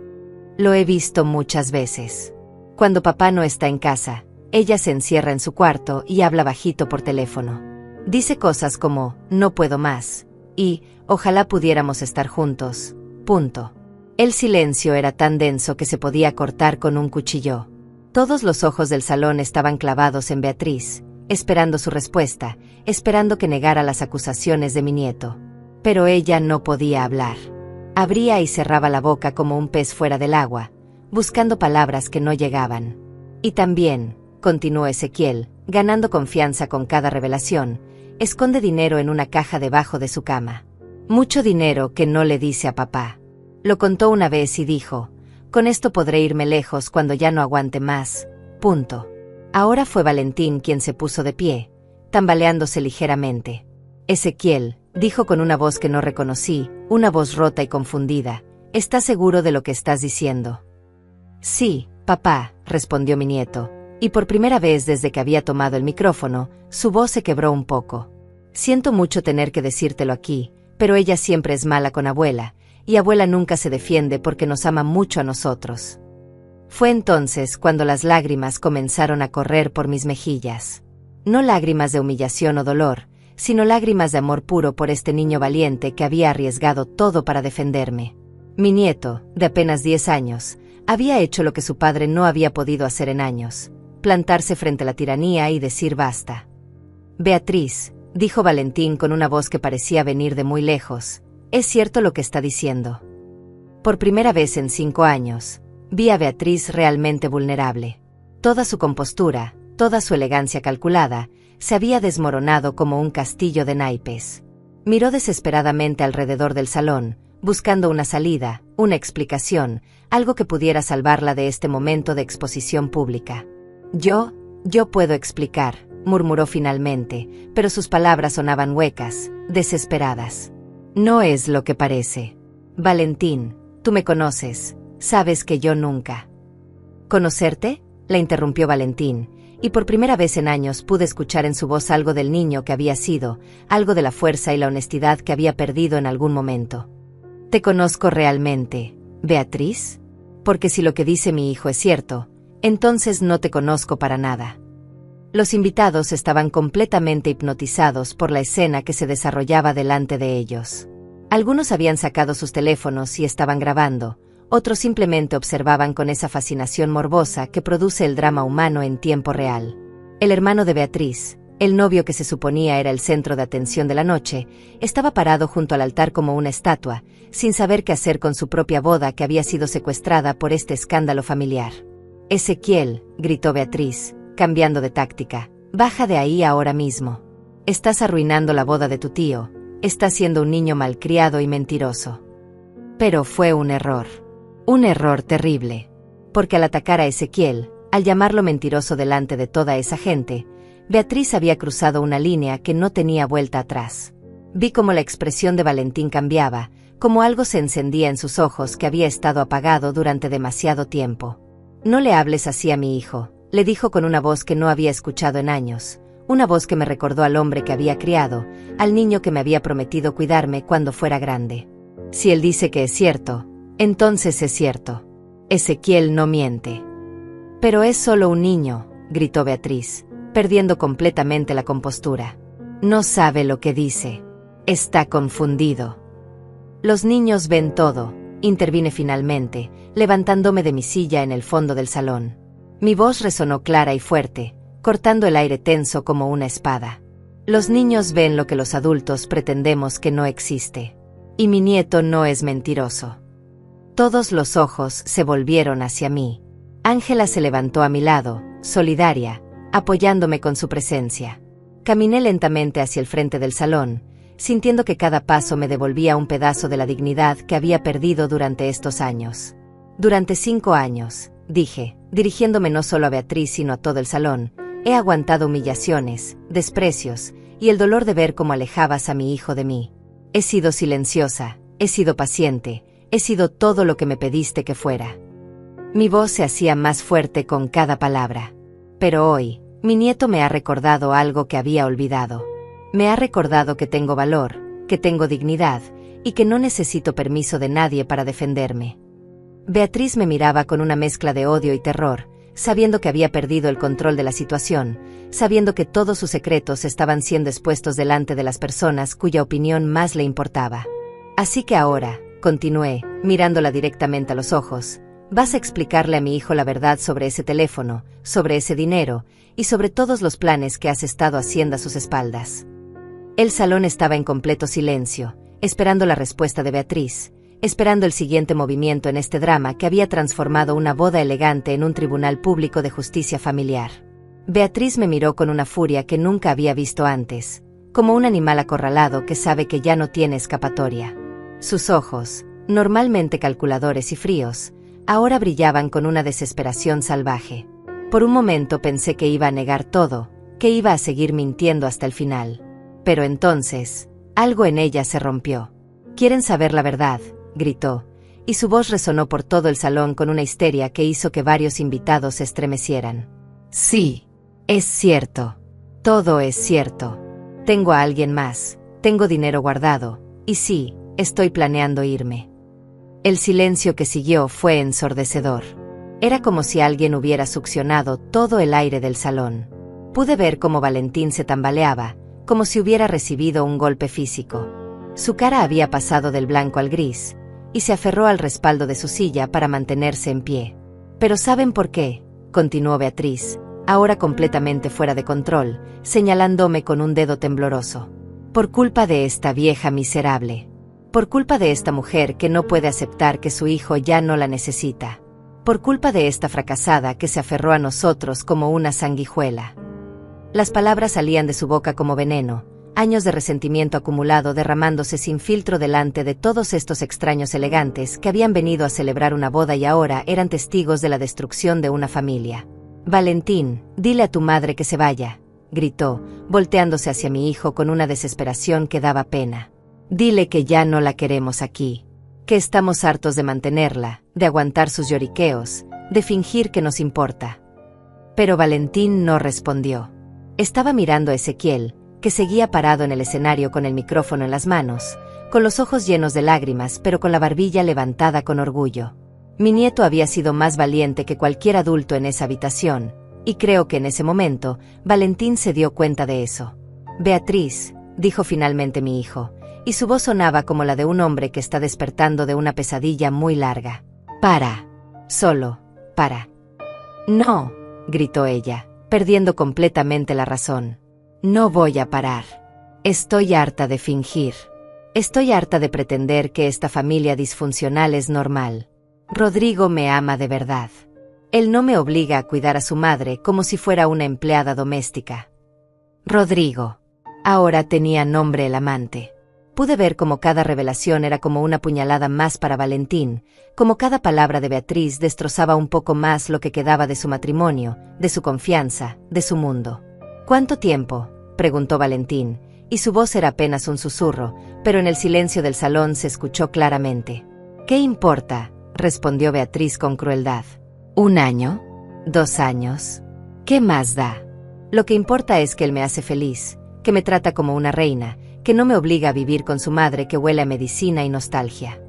«Lo he visto muchas veces. Cuando papá no está en casa, ella se encierra en su cuarto y habla bajito por teléfono. Dice cosas como, no puedo más, y, ojalá pudiéramos estar juntos, punto». El silencio era tan denso que se podía cortar con un cuchillo. Todos los ojos del salón estaban clavados en Beatriz, esperando su respuesta, esperando que negara las acusaciones de mi nieto. Pero ella no podía hablar. Abría y cerraba la boca como un pez fuera del agua, buscando palabras que no llegaban. «Y también», continuó Ezequiel, ganando confianza con cada revelación, «esconde dinero en una caja debajo de su cama. Mucho dinero que no le dice a papá. Lo contó una vez y dijo, con esto podré irme lejos cuando ya no aguante más, punto». Ahora fue Valentín quien se puso de pie, tambaleándose ligeramente. «Ezequiel», dijo con una voz que no reconocí, una voz rota y confundida, «¿estás seguro de lo que estás diciendo?» «Sí, papá», respondió mi nieto, Y por primera vez desde que había tomado el micrófono, su voz se quebró un poco. Siento mucho tener que decírtelo aquí, pero ella siempre es mala con abuela, y abuela nunca se defiende porque nos ama mucho a nosotros. Fue entonces cuando las lágrimas comenzaron a correr por mis mejillas. No lágrimas de humillación o dolor, sino lágrimas de amor puro por este niño valiente que había arriesgado todo para defenderme. Mi nieto, de apenas 10 años, había hecho lo que su padre no había podido hacer en años: plantarse frente a la tiranía y decir basta. Beatriz, dijo Valentín con una voz que parecía venir de muy lejos, es cierto lo que está diciendo. Por primera vez en 5 años, vi a Beatriz realmente vulnerable. Toda su compostura, toda su elegancia calculada, se había desmoronado como un castillo de naipes. Miró desesperadamente alrededor del salón, buscando una salida, una explicación, algo que pudiera salvarla de este momento de exposición pública. Yo puedo explicar, murmuró finalmente, pero sus palabras sonaban huecas, desesperadas. No es lo que parece. Valentín, tú me conoces, sabes que yo nunca. ¿Conocerte?, la interrumpió Valentín, y por primera vez en años pude escuchar en su voz algo del niño que había sido, algo de la fuerza y la honestidad que había perdido en algún momento. ¿Te conozco realmente, Beatriz? Porque si lo que dice mi hijo es cierto, entonces no te conozco para nada. Los invitados estaban completamente hipnotizados por la escena que se desarrollaba delante de ellos. Algunos habían sacado sus teléfonos y estaban grabando, otros simplemente observaban con esa fascinación morbosa que produce el drama humano en tiempo real. El hermano de Beatriz, el novio que se suponía era el centro de atención de la noche, estaba parado junto al altar como una estatua, sin saber qué hacer con su propia boda que había sido secuestrada por este escándalo familiar. Ezequiel, gritó Beatriz, cambiando de táctica, baja de ahí ahora mismo. Estás arruinando la boda de tu tío, estás siendo un niño malcriado y mentiroso. Pero fue un error terrible. Porque al atacar a Ezequiel, al llamarlo mentiroso delante de toda esa gente, Beatriz había cruzado una línea que no tenía vuelta atrás. Vi cómo la expresión de Valentín cambiaba, como algo se encendía en sus ojos que había estado apagado durante demasiado tiempo. No le hables así a mi hijo, le dijo con una voz que no había escuchado en años, una voz que me recordó al hombre que había criado, al niño que me había prometido cuidarme cuando fuera grande. Si él dice que es cierto, entonces es cierto. Ezequiel no miente. Pero es solo un niño, gritó Beatriz, perdiendo completamente la compostura. No sabe lo que dice. Está confundido. Los niños ven todo, intervine finalmente, levantándome de mi silla en el fondo del salón. Mi voz resonó clara y fuerte, cortando el aire tenso como una espada. Los niños ven lo que los adultos pretendemos que no existe. Y mi nieto no es mentiroso. Todos los ojos se volvieron hacia mí. Ángela se levantó a mi lado, solidaria, apoyándome con su presencia. Caminé lentamente hacia el frente del salón, sintiendo que cada paso me devolvía un pedazo de la dignidad que había perdido durante estos años. Durante 5 años, dije, dirigiéndome no solo a Beatriz sino a todo el salón, he aguantado humillaciones, desprecios, y el dolor de ver cómo alejabas a mi hijo de mí. He sido silenciosa, he sido paciente, he sido todo lo que me pediste que fuera. Mi voz se hacía más fuerte con cada palabra. Pero hoy, mi nieto me ha recordado algo que había olvidado. Me ha recordado que tengo valor, que tengo dignidad, y que no necesito permiso de nadie para defenderme. Beatriz me miraba con una mezcla de odio y terror, sabiendo que había perdido el control de la situación, sabiendo que todos sus secretos estaban siendo expuestos delante de las personas cuya opinión más le importaba. Así que ahora, continué, mirándola directamente a los ojos, vas a explicarle a mi hijo la verdad sobre ese teléfono, sobre ese dinero, y sobre todos los planes que has estado haciendo a sus espaldas. El salón estaba en completo silencio, esperando la respuesta de Beatriz, esperando el siguiente movimiento en este drama que había transformado una boda elegante en un tribunal público de justicia familiar. Beatriz me miró con una furia que nunca había visto antes, como un animal acorralado que sabe que ya no tiene escapatoria. Sus ojos, normalmente calculadores y fríos, ahora brillaban con una desesperación salvaje. Por un momento pensé que iba a negar todo, que iba a seguir mintiendo hasta el final. Pero entonces, algo en ella se rompió. ¿Quieren saber la verdad?, gritó, y su voz resonó por todo el salón con una histeria que hizo que varios invitados se estremecieran. Sí, es cierto. Todo es cierto. Tengo a alguien más, tengo dinero guardado, y sí, estoy planeando irme. El silencio que siguió fue ensordecedor. Era como si alguien hubiera succionado todo el aire del salón. Pude ver cómo Valentín se tambaleaba, como si hubiera recibido un golpe físico. Su cara había pasado del blanco al gris, y se aferró al respaldo de su silla para mantenerse en pie. «¿Pero saben por qué?», continuó Beatriz, ahora completamente fuera de control, señalándome con un dedo tembloroso. «Por culpa de esta vieja miserable. Por culpa de esta mujer que no puede aceptar que su hijo ya no la necesita. Por culpa de esta fracasada que se aferró a nosotros como una sanguijuela». Las palabras salían de su boca como veneno, años de resentimiento acumulado derramándose sin filtro delante de todos estos extraños elegantes que habían venido a celebrar una boda y ahora eran testigos de la destrucción de una familia. «Valentín, dile a tu madre que se vaya», gritó, volteándose hacia mi hijo con una desesperación que daba pena. «Dile que ya no la queremos aquí, que estamos hartos de mantenerla, de aguantar sus lloriqueos, de fingir que nos importa». Pero Valentín no respondió. Estaba mirando a Ezequiel, que seguía parado en el escenario con el micrófono en las manos, con los ojos llenos de lágrimas pero con la barbilla levantada con orgullo. Mi nieto había sido más valiente que cualquier adulto en esa habitación, y creo que en ese momento, Valentín se dio cuenta de eso. «Beatriz», dijo finalmente mi hijo, y su voz sonaba como la de un hombre que está despertando de una pesadilla muy larga. «Para. Solo, para». «No», gritó ella, perdiendo completamente la razón. «No voy a parar. Estoy harta de fingir. Estoy harta de pretender que esta familia disfuncional es normal. Rodrigo me ama de verdad. Él no me obliga a cuidar a su madre como si fuera una empleada doméstica». Rodrigo. Ahora tenía nombre el amante. Pude ver cómo cada revelación era como una puñalada más para Valentín, como cada palabra de Beatriz destrozaba un poco más lo que quedaba de su matrimonio, de su confianza, de su mundo. «¿Cuánto tiempo?», preguntó Valentín, y su voz era apenas un susurro, pero en el silencio del salón se escuchó claramente. «¿Qué importa?», respondió Beatriz con crueldad. «¿1 año? ¿2 años? ¿Qué más da? Lo que importa es que él me hace feliz, que me trata como una reina, que no me obliga a vivir con su madre que huele a medicina y nostalgia».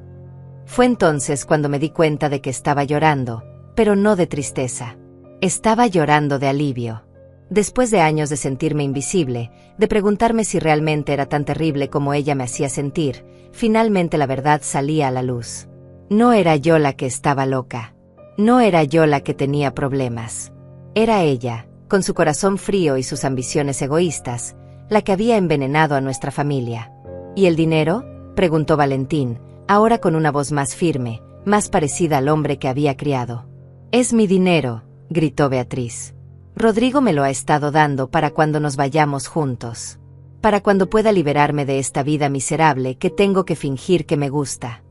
Fue entonces cuando me di cuenta de que estaba llorando, pero no de tristeza. Estaba llorando de alivio. Después de años de sentirme invisible, de preguntarme si realmente era tan terrible como ella me hacía sentir, finalmente la verdad salía a la luz. No era yo la que estaba loca. No era yo la que tenía problemas. Era ella, con su corazón frío y sus ambiciones egoístas, la que había envenenado a nuestra familia. «¿Y el dinero?», preguntó Valentín, ahora con una voz más firme, más parecida al hombre que había criado. «Es mi dinero», gritó Beatriz. «Rodrigo me lo ha estado dando para cuando nos vayamos juntos. Para cuando pueda liberarme de esta vida miserable que tengo que fingir que me gusta».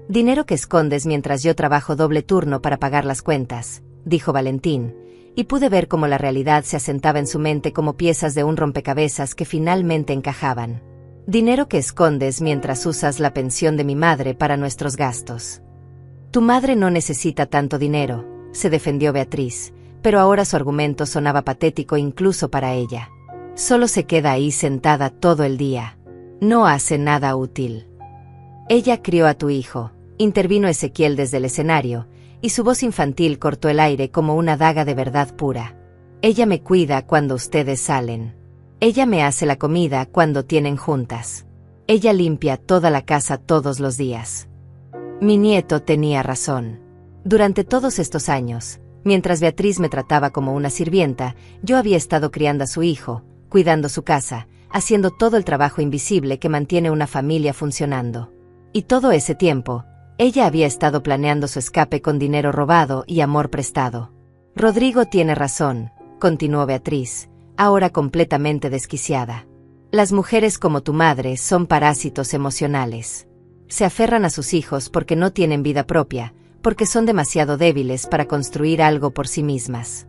«Dinero que escondes mientras yo trabajo doble turno para pagar las cuentas», dijo Valentín, y pude ver cómo la realidad se asentaba en su mente como piezas de un rompecabezas que finalmente encajaban. «Dinero que escondes mientras usas la pensión de mi madre para nuestros gastos». «Tu madre no necesita tanto dinero», se defendió Beatriz, pero ahora su argumento sonaba patético incluso para ella. «Solo se queda ahí sentada todo el día. No hace nada útil». «Ella crió a tu hijo», intervino Ezequiel desde el escenario, y su voz infantil cortó el aire como una daga de verdad pura. «Ella me cuida cuando ustedes salen. Ella me hace la comida cuando tienen juntas. Ella limpia toda la casa todos los días». Mi nieto tenía razón. Durante todos estos años, mientras Beatriz me trataba como una sirvienta, yo había estado criando a su hijo, cuidando su casa, haciendo todo el trabajo invisible que mantiene una familia funcionando. Y todo ese tiempo, ella había estado planeando su escape con dinero robado y amor prestado. «Rodrigo tiene razón», continuó Beatriz, ahora completamente desquiciada. «Las mujeres como tu madre son parásitos emocionales. Se aferran a sus hijos porque no tienen vida propia, porque son demasiado débiles para construir algo por sí mismas».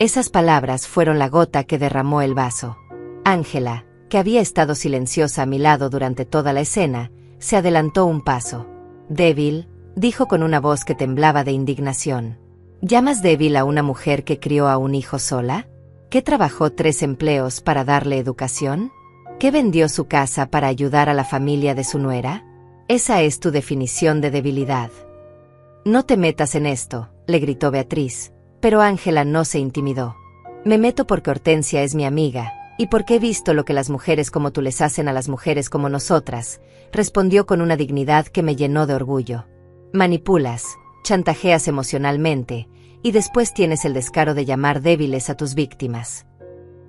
Esas palabras fueron la gota que derramó el vaso. Ángela, que había estado silenciosa a mi lado durante toda la escena, se adelantó un paso. «Débil», dijo con una voz que temblaba de indignación. ¿Llamas débil a una mujer que crió a un hijo sola? ¿Que trabajó 3 empleos para darle educación? ¿Que vendió su casa para ayudar a la familia de su nuera? Esa es tu definición de debilidad. No te metas en esto, le gritó Beatriz, pero Ángela no se intimidó. Me meto porque Hortensia es mi amiga, y porque he visto lo que las mujeres como tú les hacen a las mujeres como nosotras, respondió con una dignidad que me llenó de orgullo. Manipulas, chantajeas emocionalmente, y después tienes el descaro de llamar débiles a tus víctimas.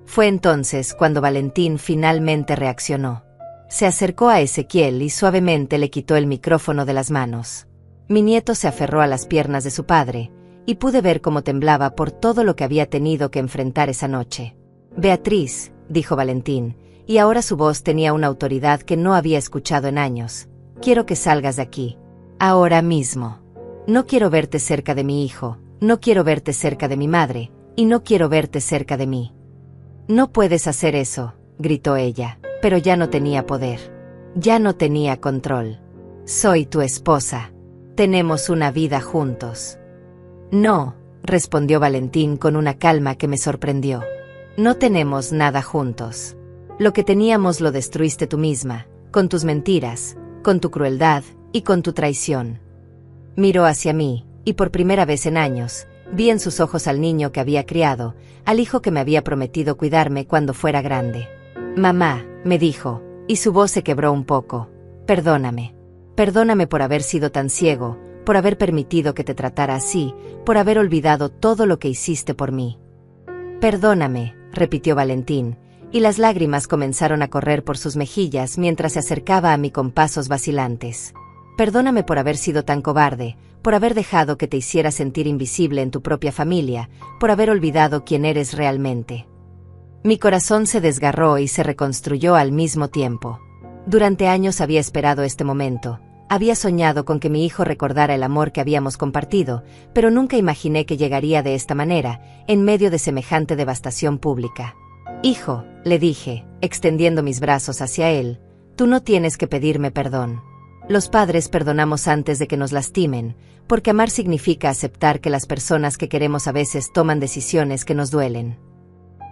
Fue entonces cuando Valentín finalmente reaccionó. Se acercó a Ezequiel y suavemente le quitó el micrófono de las manos. Mi nieto se aferró a las piernas de su padre, y pude ver cómo temblaba por todo lo que había tenido que enfrentar esa noche. Beatriz, dijo Valentín, y ahora su voz tenía una autoridad que no había escuchado en años. Quiero que salgas de aquí. Ahora mismo. No quiero verte cerca de mi hijo, no quiero verte cerca de mi madre, y no quiero verte cerca de mí. No puedes hacer eso, gritó ella, pero ya no tenía poder. Ya no tenía control. Soy tu esposa. Tenemos una vida juntos. No, respondió Valentín con una calma que me sorprendió. No tenemos nada juntos. Lo que teníamos lo destruiste tú misma, con tus mentiras, con tu crueldad y con tu traición. Miró hacia mí, y por primera vez en años, vi en sus ojos al niño que había criado, al hijo que me había prometido cuidarme cuando fuera grande. Mamá, me dijo, y su voz se quebró un poco. Perdóname. Perdóname por haber sido tan ciego, por haber permitido que te tratara así, por haber olvidado todo lo que hiciste por mí. Perdóname, repitió Valentín, y las lágrimas comenzaron a correr por sus mejillas mientras se acercaba a mí con pasos vacilantes. Perdóname por haber sido tan cobarde, por haber dejado que te hiciera sentir invisible en tu propia familia, por haber olvidado quién eres realmente. Mi corazón se desgarró y se reconstruyó al mismo tiempo. Durante años había esperado este momento. Había soñado con que mi hijo recordara el amor que habíamos compartido, pero nunca imaginé que llegaría de esta manera, en medio de semejante devastación pública. Hijo, le dije, extendiendo mis brazos hacia él, tú no tienes que pedirme perdón. Los padres perdonamos antes de que nos lastimen, porque amar significa aceptar que las personas que queremos a veces toman decisiones que nos duelen.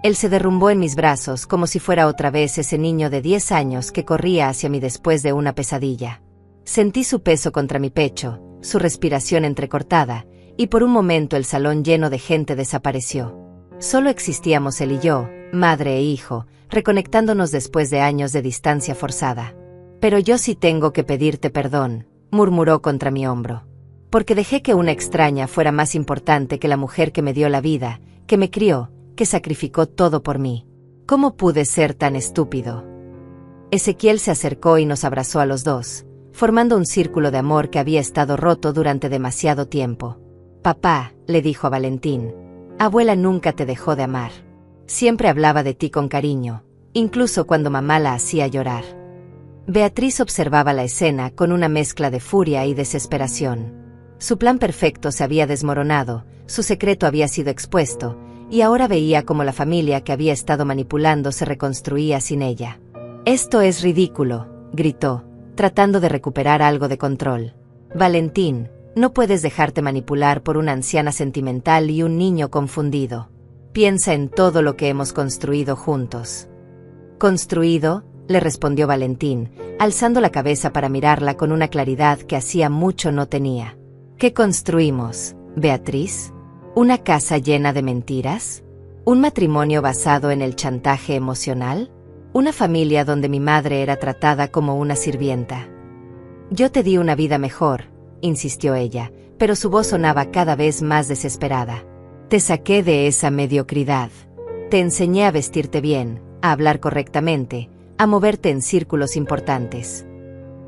Él se derrumbó en mis brazos como si fuera otra vez ese niño de 10 años que corría hacia mí después de una pesadilla. Sentí su peso contra mi pecho, su respiración entrecortada, y por un momento el salón lleno de gente desapareció. Solo existíamos él y yo, madre e hijo, reconectándonos después de años de distancia forzada. Pero yo sí tengo que pedirte perdón, murmuró contra mi hombro. Porque dejé que una extraña fuera más importante que la mujer que me dio la vida, que me crió, que sacrificó todo por mí. ¿Cómo pude ser tan estúpido? Ezequiel se acercó y nos abrazó a los dos, formando un círculo de amor que había estado roto durante demasiado tiempo. Papá, le dijo a Valentín, abuela nunca te dejó de amar. Siempre hablaba de ti con cariño, incluso cuando mamá la hacía llorar. Beatriz observaba la escena con una mezcla de furia y desesperación. Su plan perfecto se había desmoronado, su secreto había sido expuesto, y ahora veía cómo la familia que había estado manipulando se reconstruía sin ella. «Esto es ridículo», gritó, tratando de recuperar algo de control. «Valentín, no puedes dejarte manipular por una anciana sentimental y un niño confundido. Piensa en todo lo que hemos construido juntos». «¿Construido?», le respondió Valentín, alzando la cabeza para mirarla con una claridad que hacía mucho no tenía. ¿Qué construimos, Beatriz? ¿Una casa llena de mentiras? ¿Un matrimonio basado en el chantaje emocional? ¿Una familia donde mi madre era tratada como una sirvienta? Yo te di una vida mejor, insistió ella, pero su voz sonaba cada vez más desesperada. Te saqué de esa mediocridad. Te enseñé a vestirte bien, a hablar correctamente, a moverte en círculos importantes.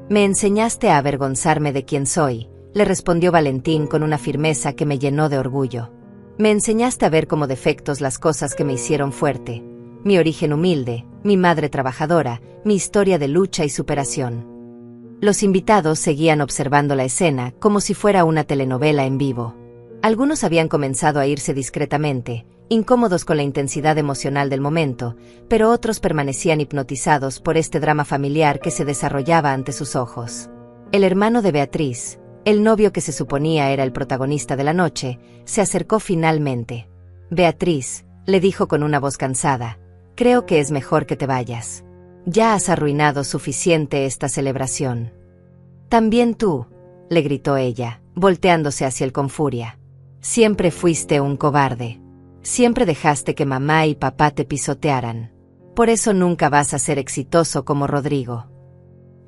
Me enseñaste a avergonzarme de quién soy, le respondió Valentín con una firmeza que me llenó de orgullo. Me enseñaste a ver como defectos las cosas que me hicieron fuerte, mi origen humilde, mi madre trabajadora, mi historia de lucha y superación. Los invitados seguían observando la escena como si fuera una telenovela en vivo. Algunos habían comenzado a irse discretamente, incómodos con la intensidad emocional del momento, pero otros permanecían hipnotizados por este drama familiar que se desarrollaba ante sus ojos. El hermano de Beatriz, El novio que se suponía era el protagonista de la noche, se acercó finalmente. Beatriz, le dijo con una voz cansada, creo que es mejor que te vayas. Ya has arruinado suficiente esta celebración. También tú, le gritó ella, volteándose hacia él con furia. Siempre fuiste un cobarde. Siempre dejaste que mamá y papá te pisotearan. Por eso nunca vas a ser exitoso como Rodrigo.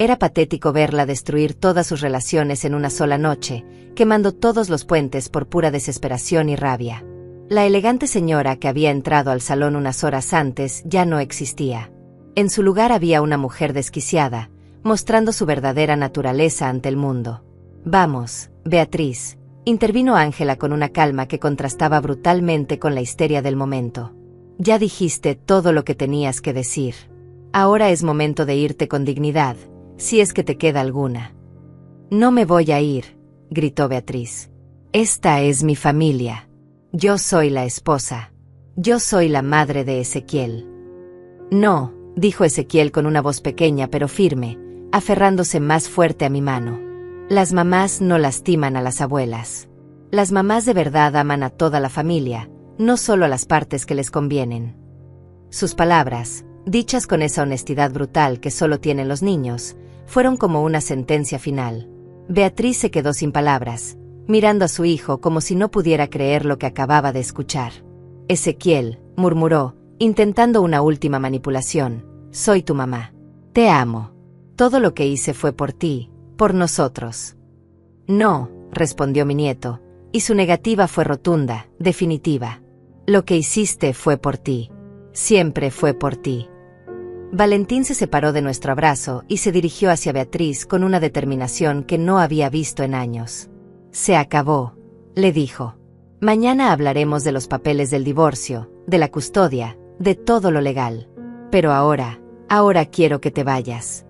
Era patético verla destruir todas sus relaciones en una sola noche, quemando todos los puentes por pura desesperación y rabia. La elegante señora que había entrado al salón unas horas antes ya no existía. En su lugar había una mujer desquiciada, mostrando su verdadera naturaleza ante el mundo. Vamos, Beatriz, intervino Ángela con una calma que contrastaba brutalmente con la histeria del momento. Ya dijiste todo lo que tenías que decir. Ahora es momento de irte con dignidad, si es que te queda alguna. No me voy a ir, gritó Beatriz. Esta es mi familia. Yo soy la esposa. Yo soy la madre de Ezequiel. No, dijo Ezequiel con una voz pequeña pero firme, aferrándose más fuerte a mi mano. Las mamás no lastiman a las abuelas. Las mamás de verdad aman a toda la familia, no solo a las partes que les convienen. Sus palabras, dichas con esa honestidad brutal que solo tienen los niños, fueron como una sentencia final. Beatriz se quedó sin palabras, mirando a su hijo como si no pudiera creer lo que acababa de escuchar. Ezequiel, murmuró, intentando una última manipulación, soy tu mamá. Te amo. Todo lo que hice fue por ti, por nosotros. No, respondió mi nieto, y su negativa fue rotunda, definitiva. Lo que hiciste fue por ti. Siempre fue por ti. Valentín se separó de nuestro abrazo y se dirigió hacia Beatriz con una determinación que no había visto en años. Se acabó, le dijo. Mañana hablaremos de los papeles del divorcio, de la custodia, de todo lo legal. Pero ahora quiero que te vayas.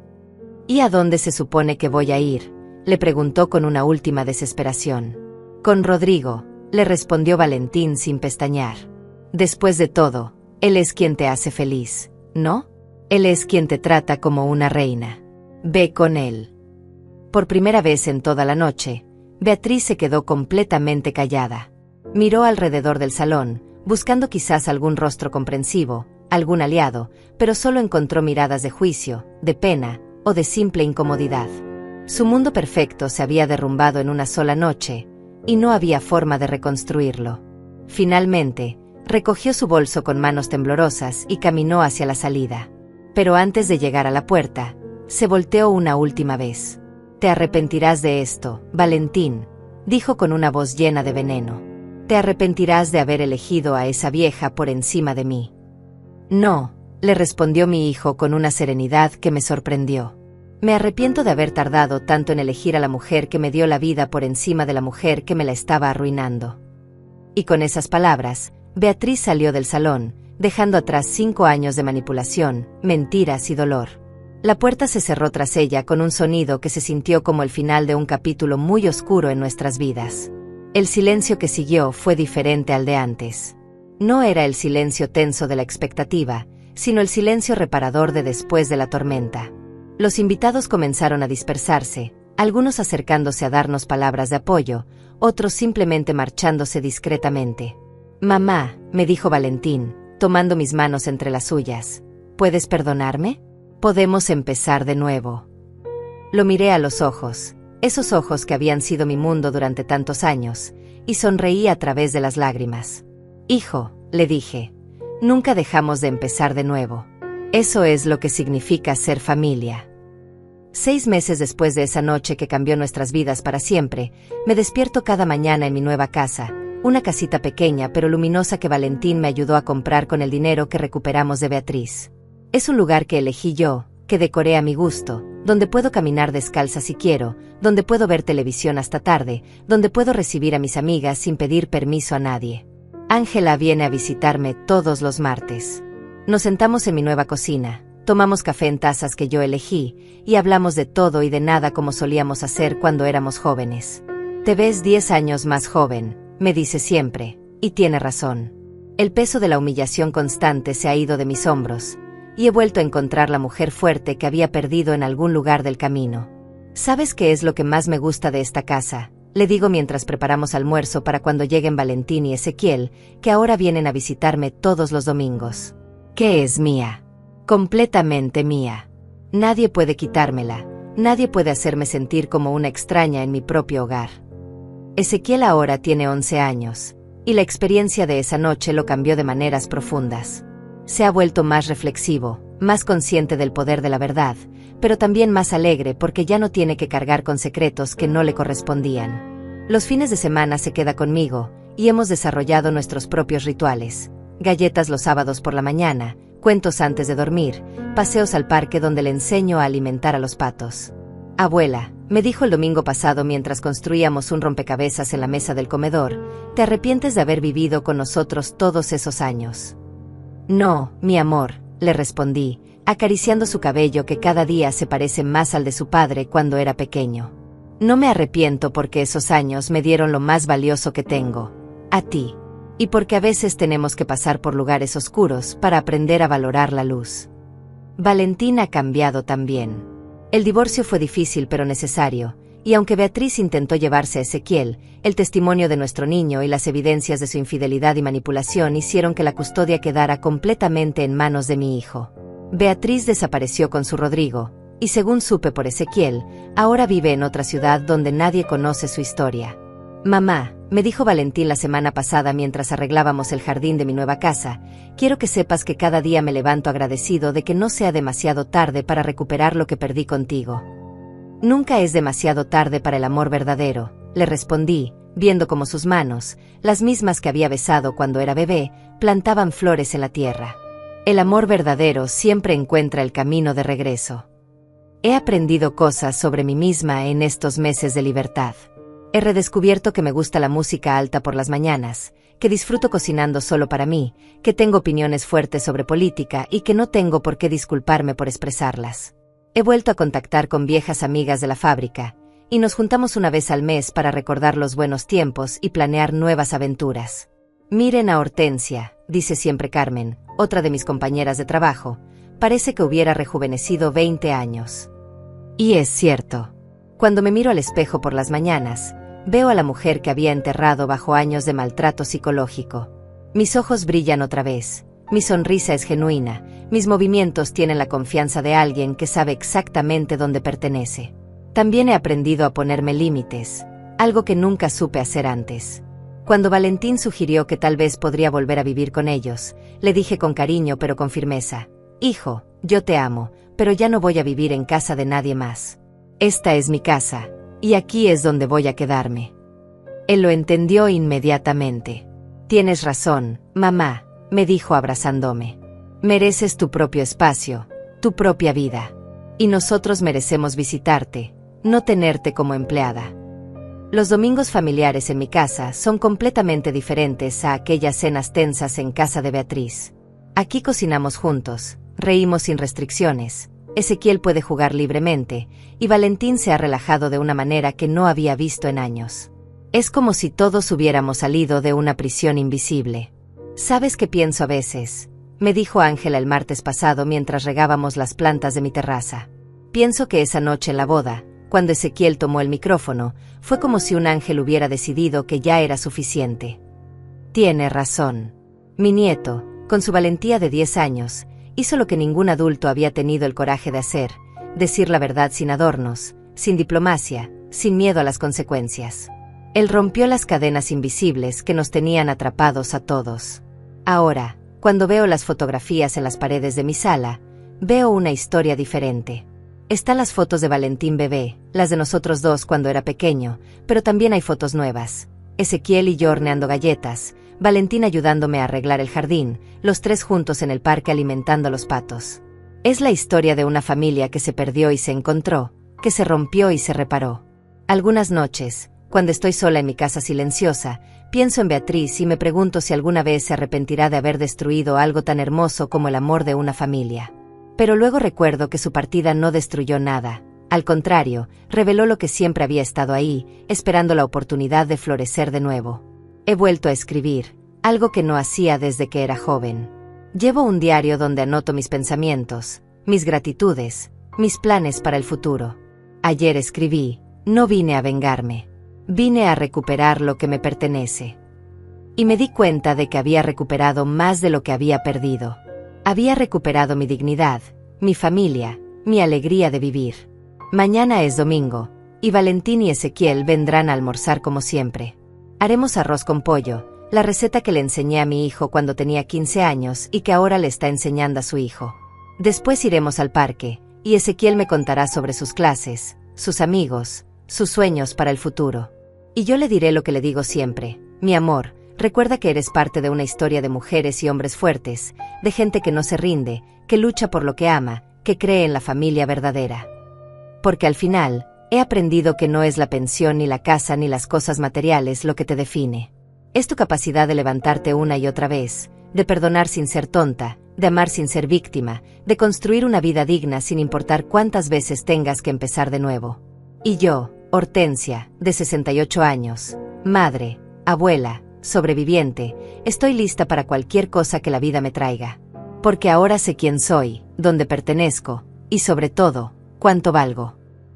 ¿Y a dónde se supone que voy a ir?, le preguntó con una última desesperación. Con Rodrigo, le respondió Valentín sin pestañear. Después de todo, él es quien te hace feliz, ¿no? Él es quien te trata como una reina. Ve con él. Por primera vez en toda la noche, Beatriz se quedó completamente callada. Miró alrededor del salón, buscando quizás algún rostro comprensivo, algún aliado, pero solo encontró miradas de juicio, de pena o de simple incomodidad. Su mundo perfecto se había derrumbado en una sola noche, y no había forma de reconstruirlo. Finalmente, recogió su bolso con manos temblorosas y caminó hacia la salida. Pero antes de llegar a la puerta, se volteó una última vez. Te arrepentirás de esto, Valentín, dijo con una voz llena de veneno. Te arrepentirás de haber elegido a esa vieja por encima de mí. No, le respondió mi hijo con una serenidad que me sorprendió. Me arrepiento de haber tardado tanto en elegir a la mujer que me dio la vida por encima de la mujer que me la estaba arruinando. Y con esas palabras, Beatriz salió del salón, dejando atrás 5 años de manipulación, mentiras y dolor. La puerta se cerró tras ella con un sonido que se sintió como el final de un capítulo muy oscuro en nuestras vidas. El silencio que siguió fue diferente al de antes. No era el silencio tenso de la expectativa, sino el silencio reparador de después de la tormenta. Los invitados comenzaron a dispersarse, algunos acercándose a darnos palabras de apoyo, otros simplemente marchándose discretamente. Mamá, me dijo Valentín, tomando mis manos entre las suyas, ¿puedes perdonarme? Podemos empezar de nuevo. Lo miré a los ojos, esos ojos que habían sido mi mundo durante tantos años, y sonreí a través de las lágrimas. Hijo, le dije, nunca dejamos de empezar de nuevo. Eso es lo que significa ser familia. 6 meses después de esa noche que cambió nuestras vidas para siempre, me despierto cada mañana en mi nueva casa, una casita pequeña pero luminosa que Valentín me ayudó a comprar con el dinero que recuperamos de Beatriz. Es un lugar que elegí yo, que decoré a mi gusto, donde puedo caminar descalza si quiero, donde puedo ver televisión hasta tarde, donde puedo recibir a mis amigas sin pedir permiso a nadie. Ángela viene a visitarme todos los martes. Nos sentamos en mi nueva cocina, tomamos café en tazas que yo elegí, y hablamos de todo y de nada como solíamos hacer cuando éramos jóvenes. Te ves 10 años más joven, me dice siempre, y tiene razón. El peso de la humillación constante se ha ido de mis hombros, y he vuelto a encontrar la mujer fuerte que había perdido en algún lugar del camino. ¿Sabes qué es lo que más me gusta de esta casa?, le digo mientras preparamos almuerzo para cuando lleguen Valentín y Ezequiel, que ahora vienen a visitarme todos los domingos. Que es mía. Completamente mía. Nadie puede quitármela, nadie puede hacerme sentir como una extraña en mi propio hogar. Ezequiel ahora tiene 11 años, y la experiencia de esa noche lo cambió de maneras profundas. Se ha vuelto más reflexivo, más consciente del poder de la verdad, pero también más alegre porque ya no tiene que cargar con secretos que no le correspondían. Los fines de semana se queda conmigo, y hemos desarrollado nuestros propios rituales. Galletas los sábados por la mañana, cuentos antes de dormir, paseos al parque donde le enseño a alimentar a los patos. Abuela, me dijo el domingo pasado mientras construíamos un rompecabezas en la mesa del comedor, ¿te arrepientes de haber vivido con nosotros todos esos años? No, mi amor, le respondí, acariciando su cabello que cada día se parece más al de su padre cuando era pequeño. No me arrepiento porque esos años me dieron lo más valioso que tengo, a ti. Y porque a veces tenemos que pasar por lugares oscuros para aprender a valorar la luz. Valentín ha cambiado también. El divorcio fue difícil pero necesario, y aunque Beatriz intentó llevarse a Ezequiel, el testimonio de nuestro niño y las evidencias de su infidelidad y manipulación hicieron que la custodia quedara completamente en manos de mi hijo. Beatriz desapareció con su Rodrigo, y según supe por Ezequiel, ahora vive en otra ciudad donde nadie conoce su historia. Mamá, me dijo Valentín la semana pasada mientras arreglábamos el jardín de mi nueva casa, quiero que sepas que cada día me levanto agradecido de que no sea demasiado tarde para recuperar lo que perdí contigo. Nunca es demasiado tarde para el amor verdadero, le respondí, viendo cómo sus manos, las mismas que había besado cuando era bebé, plantaban flores en la tierra. El amor verdadero siempre encuentra el camino de regreso. He aprendido cosas sobre mí misma en estos meses de libertad. He redescubierto que me gusta la música alta por las mañanas, que disfruto cocinando solo para mí, que tengo opiniones fuertes sobre política y que no tengo por qué disculparme por expresarlas. He vuelto a contactar con viejas amigas de la fábrica, y nos juntamos una vez al mes para recordar los buenos tiempos y planear nuevas aventuras. Miren a Hortensia, dice siempre Carmen, otra de mis compañeras de trabajo, parece que hubiera rejuvenecido 20 años. Y es cierto. Cuando me miro al espejo por las mañanas, veo a la mujer que había enterrado bajo años de maltrato psicológico. Mis ojos brillan otra vez, mi sonrisa es genuina, mis movimientos tienen la confianza de alguien que sabe exactamente dónde pertenece. También he aprendido a ponerme límites, algo que nunca supe hacer antes. Cuando Valentín sugirió que tal vez podría volver a vivir con ellos, le dije con cariño pero con firmeza, hijo, yo te amo, pero ya no voy a vivir en casa de nadie más. Esta es mi casa, y aquí es donde voy a quedarme. Él lo entendió inmediatamente. Tienes razón, mamá, me dijo abrazándome. Mereces tu propio espacio, tu propia vida. Y nosotros merecemos visitarte, no tenerte como empleada. Los domingos familiares en mi casa son completamente diferentes a aquellas cenas tensas en casa de Beatriz. Aquí cocinamos juntos, reímos sin restricciones, Ezequiel puede jugar libremente, y Valentín se ha relajado de una manera que no había visto en años. Es como si todos hubiéramos salido de una prisión invisible. ¿Sabes qué pienso a veces?, me dijo Ángela el martes pasado mientras regábamos las plantas de mi terraza. Pienso que esa noche en la boda, cuando Ezequiel tomó el micrófono, fue como si un ángel hubiera decidido que ya era suficiente. Tiene razón. Mi nieto, con su valentía de 10 años, hizo lo que ningún adulto había tenido el coraje de hacer, decir la verdad sin adornos, sin diplomacia, sin miedo a las consecuencias. Él rompió las cadenas invisibles que nos tenían atrapados a todos. Ahora, cuando veo las fotografías en las paredes de mi sala, veo una historia diferente. Están las fotos de Valentín bebé, las de nosotros dos cuando era pequeño, pero también hay fotos nuevas. Ezequiel y yo horneando galletas, Valentín ayudándome a arreglar el jardín, los tres juntos en el parque alimentando a los patos. Es la historia de una familia que se perdió y se encontró, que se rompió y se reparó. Algunas noches, cuando estoy sola en mi casa silenciosa, pienso en Beatriz y me pregunto si alguna vez se arrepentirá de haber destruido algo tan hermoso como el amor de una familia. Pero luego recuerdo que su partida no destruyó nada, al contrario, reveló lo que siempre había estado ahí, esperando la oportunidad de florecer de nuevo. He vuelto a escribir, algo que no hacía desde que era joven. Llevo un diario donde anoto mis pensamientos, mis gratitudes, mis planes para el futuro. Ayer escribí, no vine a vengarme. Vine a recuperar lo que me pertenece. Y me di cuenta de que había recuperado más de lo que había perdido. Había recuperado mi dignidad, mi familia, mi alegría de vivir. Mañana es domingo, y Valentín y Ezequiel vendrán a almorzar como siempre. Haremos arroz con pollo, la receta que le enseñé a mi hijo cuando tenía 15 años y que ahora le está enseñando a su hijo. Después iremos al parque, y Ezequiel me contará sobre sus clases, sus amigos, sus sueños para el futuro. Y yo le diré lo que le digo siempre: mi amor, recuerda que eres parte de una historia de mujeres y hombres fuertes, de gente que no se rinde, que lucha por lo que ama, que cree en la familia verdadera. Porque al final, he aprendido que no es la pensión ni la casa ni las cosas materiales lo que te define. Es tu capacidad de levantarte una y otra vez, de perdonar sin ser tonta, de amar sin ser víctima, de construir una vida digna sin importar cuántas veces tengas que empezar de nuevo. Y yo, Hortensia, de 68 años, madre, abuela, sobreviviente, estoy lista para cualquier cosa que la vida me traiga. Porque ahora sé quién soy, dónde pertenezco, y sobre todo, cuánto valgo.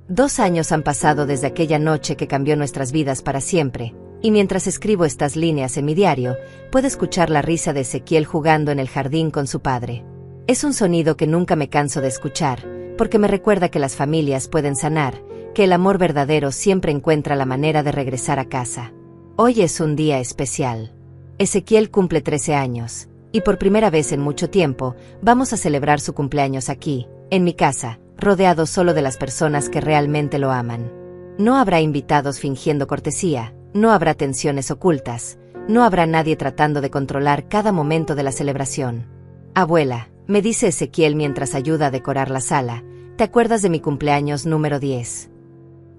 2 años han pasado desde aquella noche que cambió nuestras vidas para siempre, y mientras escribo estas líneas en mi diario, puedo escuchar la risa de Ezequiel jugando en el jardín con su padre. Es un sonido que nunca me canso de escuchar, porque me recuerda que las familias pueden sanar, que el amor verdadero siempre encuentra la manera de regresar a casa. Hoy es un día especial. Ezequiel cumple 13 años, y por primera vez en mucho tiempo, vamos a celebrar su cumpleaños aquí, en mi casa, rodeado solo de las personas que realmente lo aman. No habrá invitados fingiendo cortesía, no habrá tensiones ocultas, no habrá nadie tratando de controlar cada momento de la celebración. Abuela, me dice Ezequiel mientras ayuda a decorar la sala, ¿te acuerdas de mi cumpleaños número 10?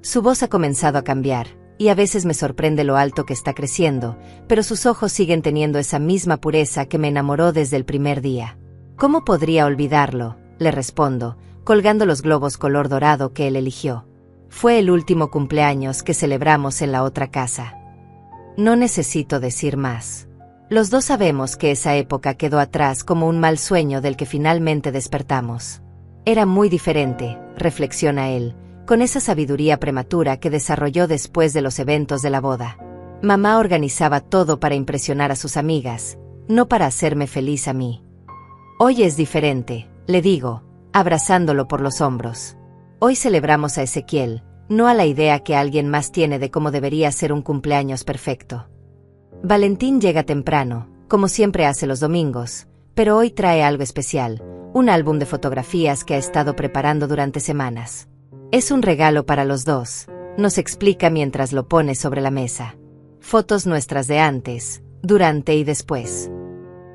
Su voz ha comenzado a cambiar, y a veces me sorprende lo alto que está creciendo, pero sus ojos siguen teniendo esa misma pureza que me enamoró desde el primer día. ¿Cómo podría olvidarlo?, le respondo, colgando los globos color dorado que él eligió. Fue el último cumpleaños que celebramos en la otra casa. No necesito decir más. Los dos sabemos que esa época quedó atrás como un mal sueño del que finalmente despertamos. Era muy diferente, reflexiona él, con esa sabiduría prematura que desarrolló después de los eventos de la boda. Mamá organizaba todo para impresionar a sus amigas, no para hacerme feliz a mí. Hoy es diferente, le digo, abrazándolo por los hombros. Hoy celebramos a Ezequiel, no a la idea que alguien más tiene de cómo debería ser un cumpleaños perfecto. Valentín llega temprano, como siempre hace los domingos, pero hoy trae algo especial, un álbum de fotografías que ha estado preparando durante semanas. Es un regalo para los dos, nos explica mientras lo pone sobre la mesa. Fotos nuestras de antes, durante y después.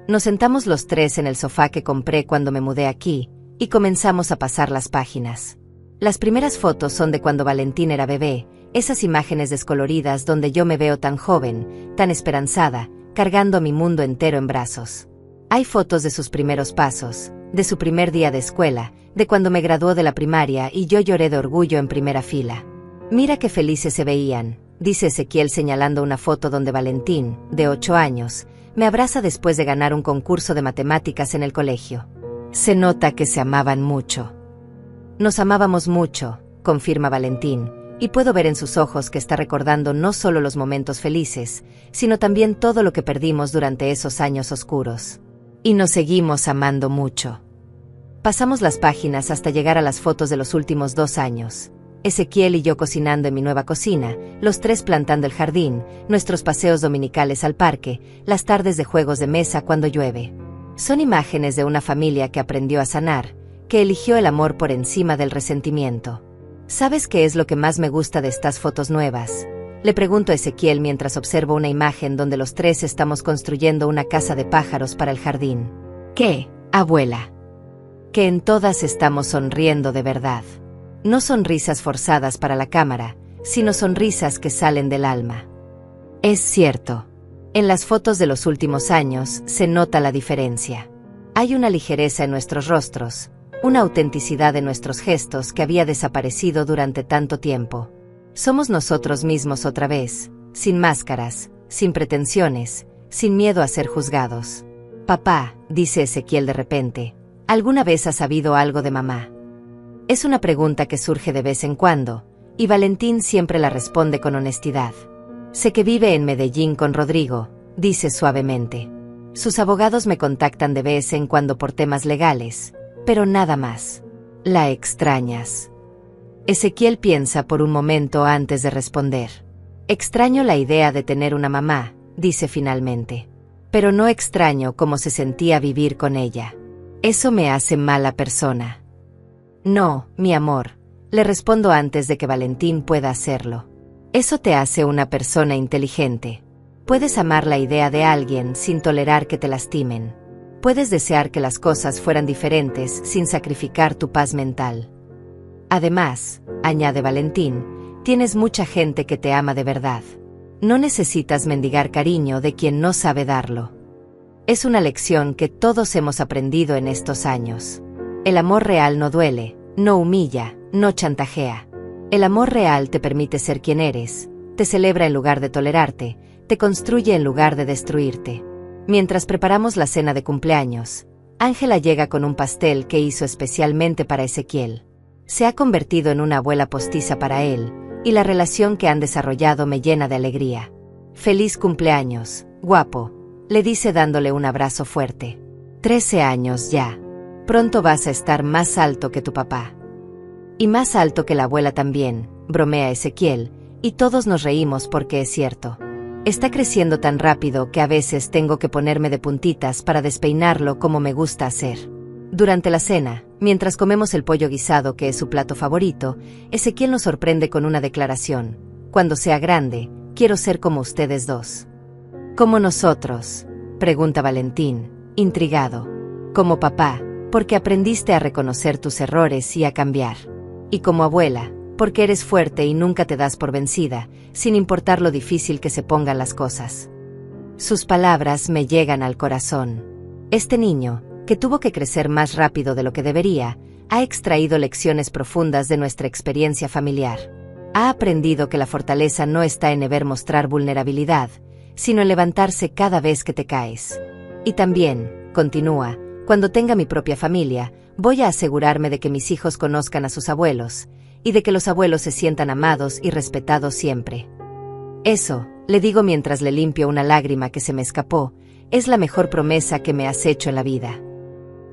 Nos sentamos los tres en el sofá que compré cuando me mudé aquí, y comenzamos a pasar las páginas. Las primeras fotos son de cuando Valentín era bebé, esas imágenes descoloridas donde yo me veo tan joven, tan esperanzada, cargando mi mundo entero en brazos. Hay fotos de sus primeros pasos, de su primer día de escuela, de cuando me graduó de la primaria y yo lloré de orgullo en primera fila. Mira qué felices se veían, dice Ezequiel señalando una foto donde Valentín, de 8 años, me abraza después de ganar un concurso de matemáticas en el colegio. Se nota que se amaban mucho. Nos amábamos mucho, confirma Valentín, y puedo ver en sus ojos que está recordando no solo los momentos felices, sino también todo lo que perdimos durante esos años oscuros. Y nos seguimos amando mucho. Pasamos las páginas hasta llegar a las fotos de los últimos 2 años. Ezequiel y yo cocinando en mi nueva cocina, los tres plantando el jardín, nuestros paseos dominicales al parque, las tardes de juegos de mesa cuando llueve. Son imágenes de una familia que aprendió a sanar, que eligió el amor por encima del resentimiento. ¿Sabes qué es lo que más me gusta de estas fotos nuevas?, le pregunto a Ezequiel mientras observo una imagen donde los tres estamos construyendo una casa de pájaros para el jardín. ¿Qué, abuela? Que en todas estamos sonriendo de verdad. No sonrisas forzadas para la cámara, sino sonrisas que salen del alma. Es cierto. En las fotos de los últimos años se nota la diferencia. Hay una ligereza en nuestros rostros, una autenticidad en nuestros gestos que había desaparecido durante tanto tiempo. Somos nosotros mismos otra vez, sin máscaras, sin pretensiones, sin miedo a ser juzgados. Papá, dice Ezequiel de repente, ¿alguna vez has sabido algo de mamá? Es una pregunta que surge de vez en cuando, y Valentín siempre la responde con honestidad. Sé que vive en Medellín con Rodrigo, dice suavemente. Sus abogados me contactan de vez en cuando por temas legales, pero nada más. ¿La extrañas? Ezequiel piensa por un momento antes de responder. Extraño la idea de tener una mamá, dice finalmente. Pero no extraño cómo se sentía vivir con ella. Eso me hace mala persona. No, mi amor, le respondo antes de que Valentín pueda hacerlo. Eso te hace una persona inteligente. Puedes amar la idea de alguien sin tolerar que te lastimen. Puedes desear que las cosas fueran diferentes sin sacrificar tu paz mental. Además, añade Valentín, tienes mucha gente que te ama de verdad. No necesitas mendigar cariño de quien no sabe darlo. Es una lección que todos hemos aprendido en estos años. El amor real no duele, no humilla, no chantajea. El amor real te permite ser quien eres, te celebra en lugar de tolerarte, te construye en lugar de destruirte. Mientras preparamos la cena de cumpleaños, Ángela llega con un pastel que hizo especialmente para Ezequiel. Se ha convertido en una abuela postiza para él, y la relación que han desarrollado me llena de alegría. Feliz cumpleaños, guapo, le dice dándole un abrazo fuerte. 13 años ya. Pronto vas a estar más alto que tu papá. Y más alto que la abuela también, bromea Ezequiel, y todos nos reímos porque es cierto. Está creciendo tan rápido que a veces tengo que ponerme de puntitas para despeinarlo como me gusta hacer. Durante la cena, mientras comemos el pollo guisado que es su plato favorito, Ezequiel nos sorprende con una declaración. Cuando sea grande, quiero ser como ustedes dos. ¿Como nosotros?, pregunta Valentín, intrigado. Como papá, porque aprendiste a reconocer tus errores y a cambiar. Y como abuela, porque eres fuerte y nunca te das por vencida, sin importar lo difícil que se pongan las cosas. Sus palabras me llegan al corazón. Este niño, que tuvo que crecer más rápido de lo que debería, ha extraído lecciones profundas de nuestra experiencia familiar. Ha aprendido que la fortaleza no está en deber mostrar vulnerabilidad, sino en levantarse cada vez que te caes. Y también, continúa, cuando tenga mi propia familia, voy a asegurarme de que mis hijos conozcan a sus abuelos, y de que los abuelos se sientan amados y respetados siempre. Eso, le digo mientras le limpio una lágrima que se me escapó, es la mejor promesa que me has hecho en la vida.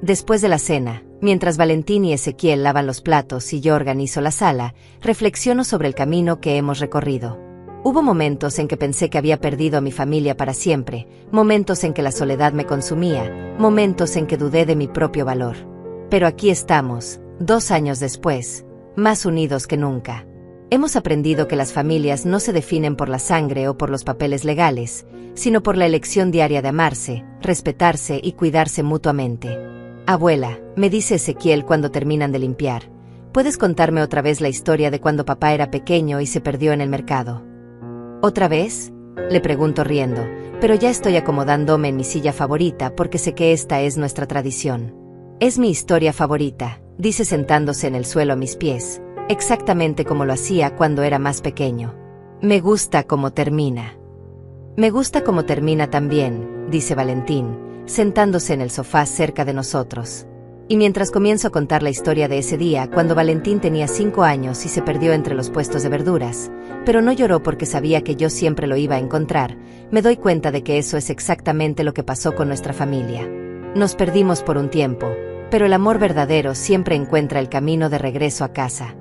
Después de la cena, mientras Valentín y Ezequiel lavan los platos y yo organizo la sala, reflexiono sobre el camino que hemos recorrido. Hubo momentos en que pensé que había perdido a mi familia para siempre, momentos en que la soledad me consumía, momentos en que dudé de mi propio valor. Pero aquí estamos, 2 años después, más unidos que nunca. Hemos aprendido que las familias no se definen por la sangre o por los papeles legales, sino por la elección diaria de amarse, respetarse y cuidarse mutuamente. Abuela, me dice Ezequiel cuando terminan de limpiar, ¿puedes contarme otra vez la historia de cuando papá era pequeño y se perdió en el mercado? ¿Otra vez?, le pregunto riendo, pero ya estoy acomodándome en mi silla favorita porque sé que esta es nuestra tradición. Es mi historia favorita, dice sentándose en el suelo a mis pies, exactamente como lo hacía cuando era más pequeño. Me gusta cómo termina. Me gusta cómo termina también, dice Valentín, sentándose en el sofá cerca de nosotros. Y mientras comienzo a contar la historia de ese día cuando Valentín tenía 5 años y se perdió entre los puestos de verduras, pero no lloró porque sabía que yo siempre lo iba a encontrar, me doy cuenta de que eso es exactamente lo que pasó con nuestra familia. Nos perdimos por un tiempo, pero el amor verdadero siempre encuentra el camino de regreso a casa.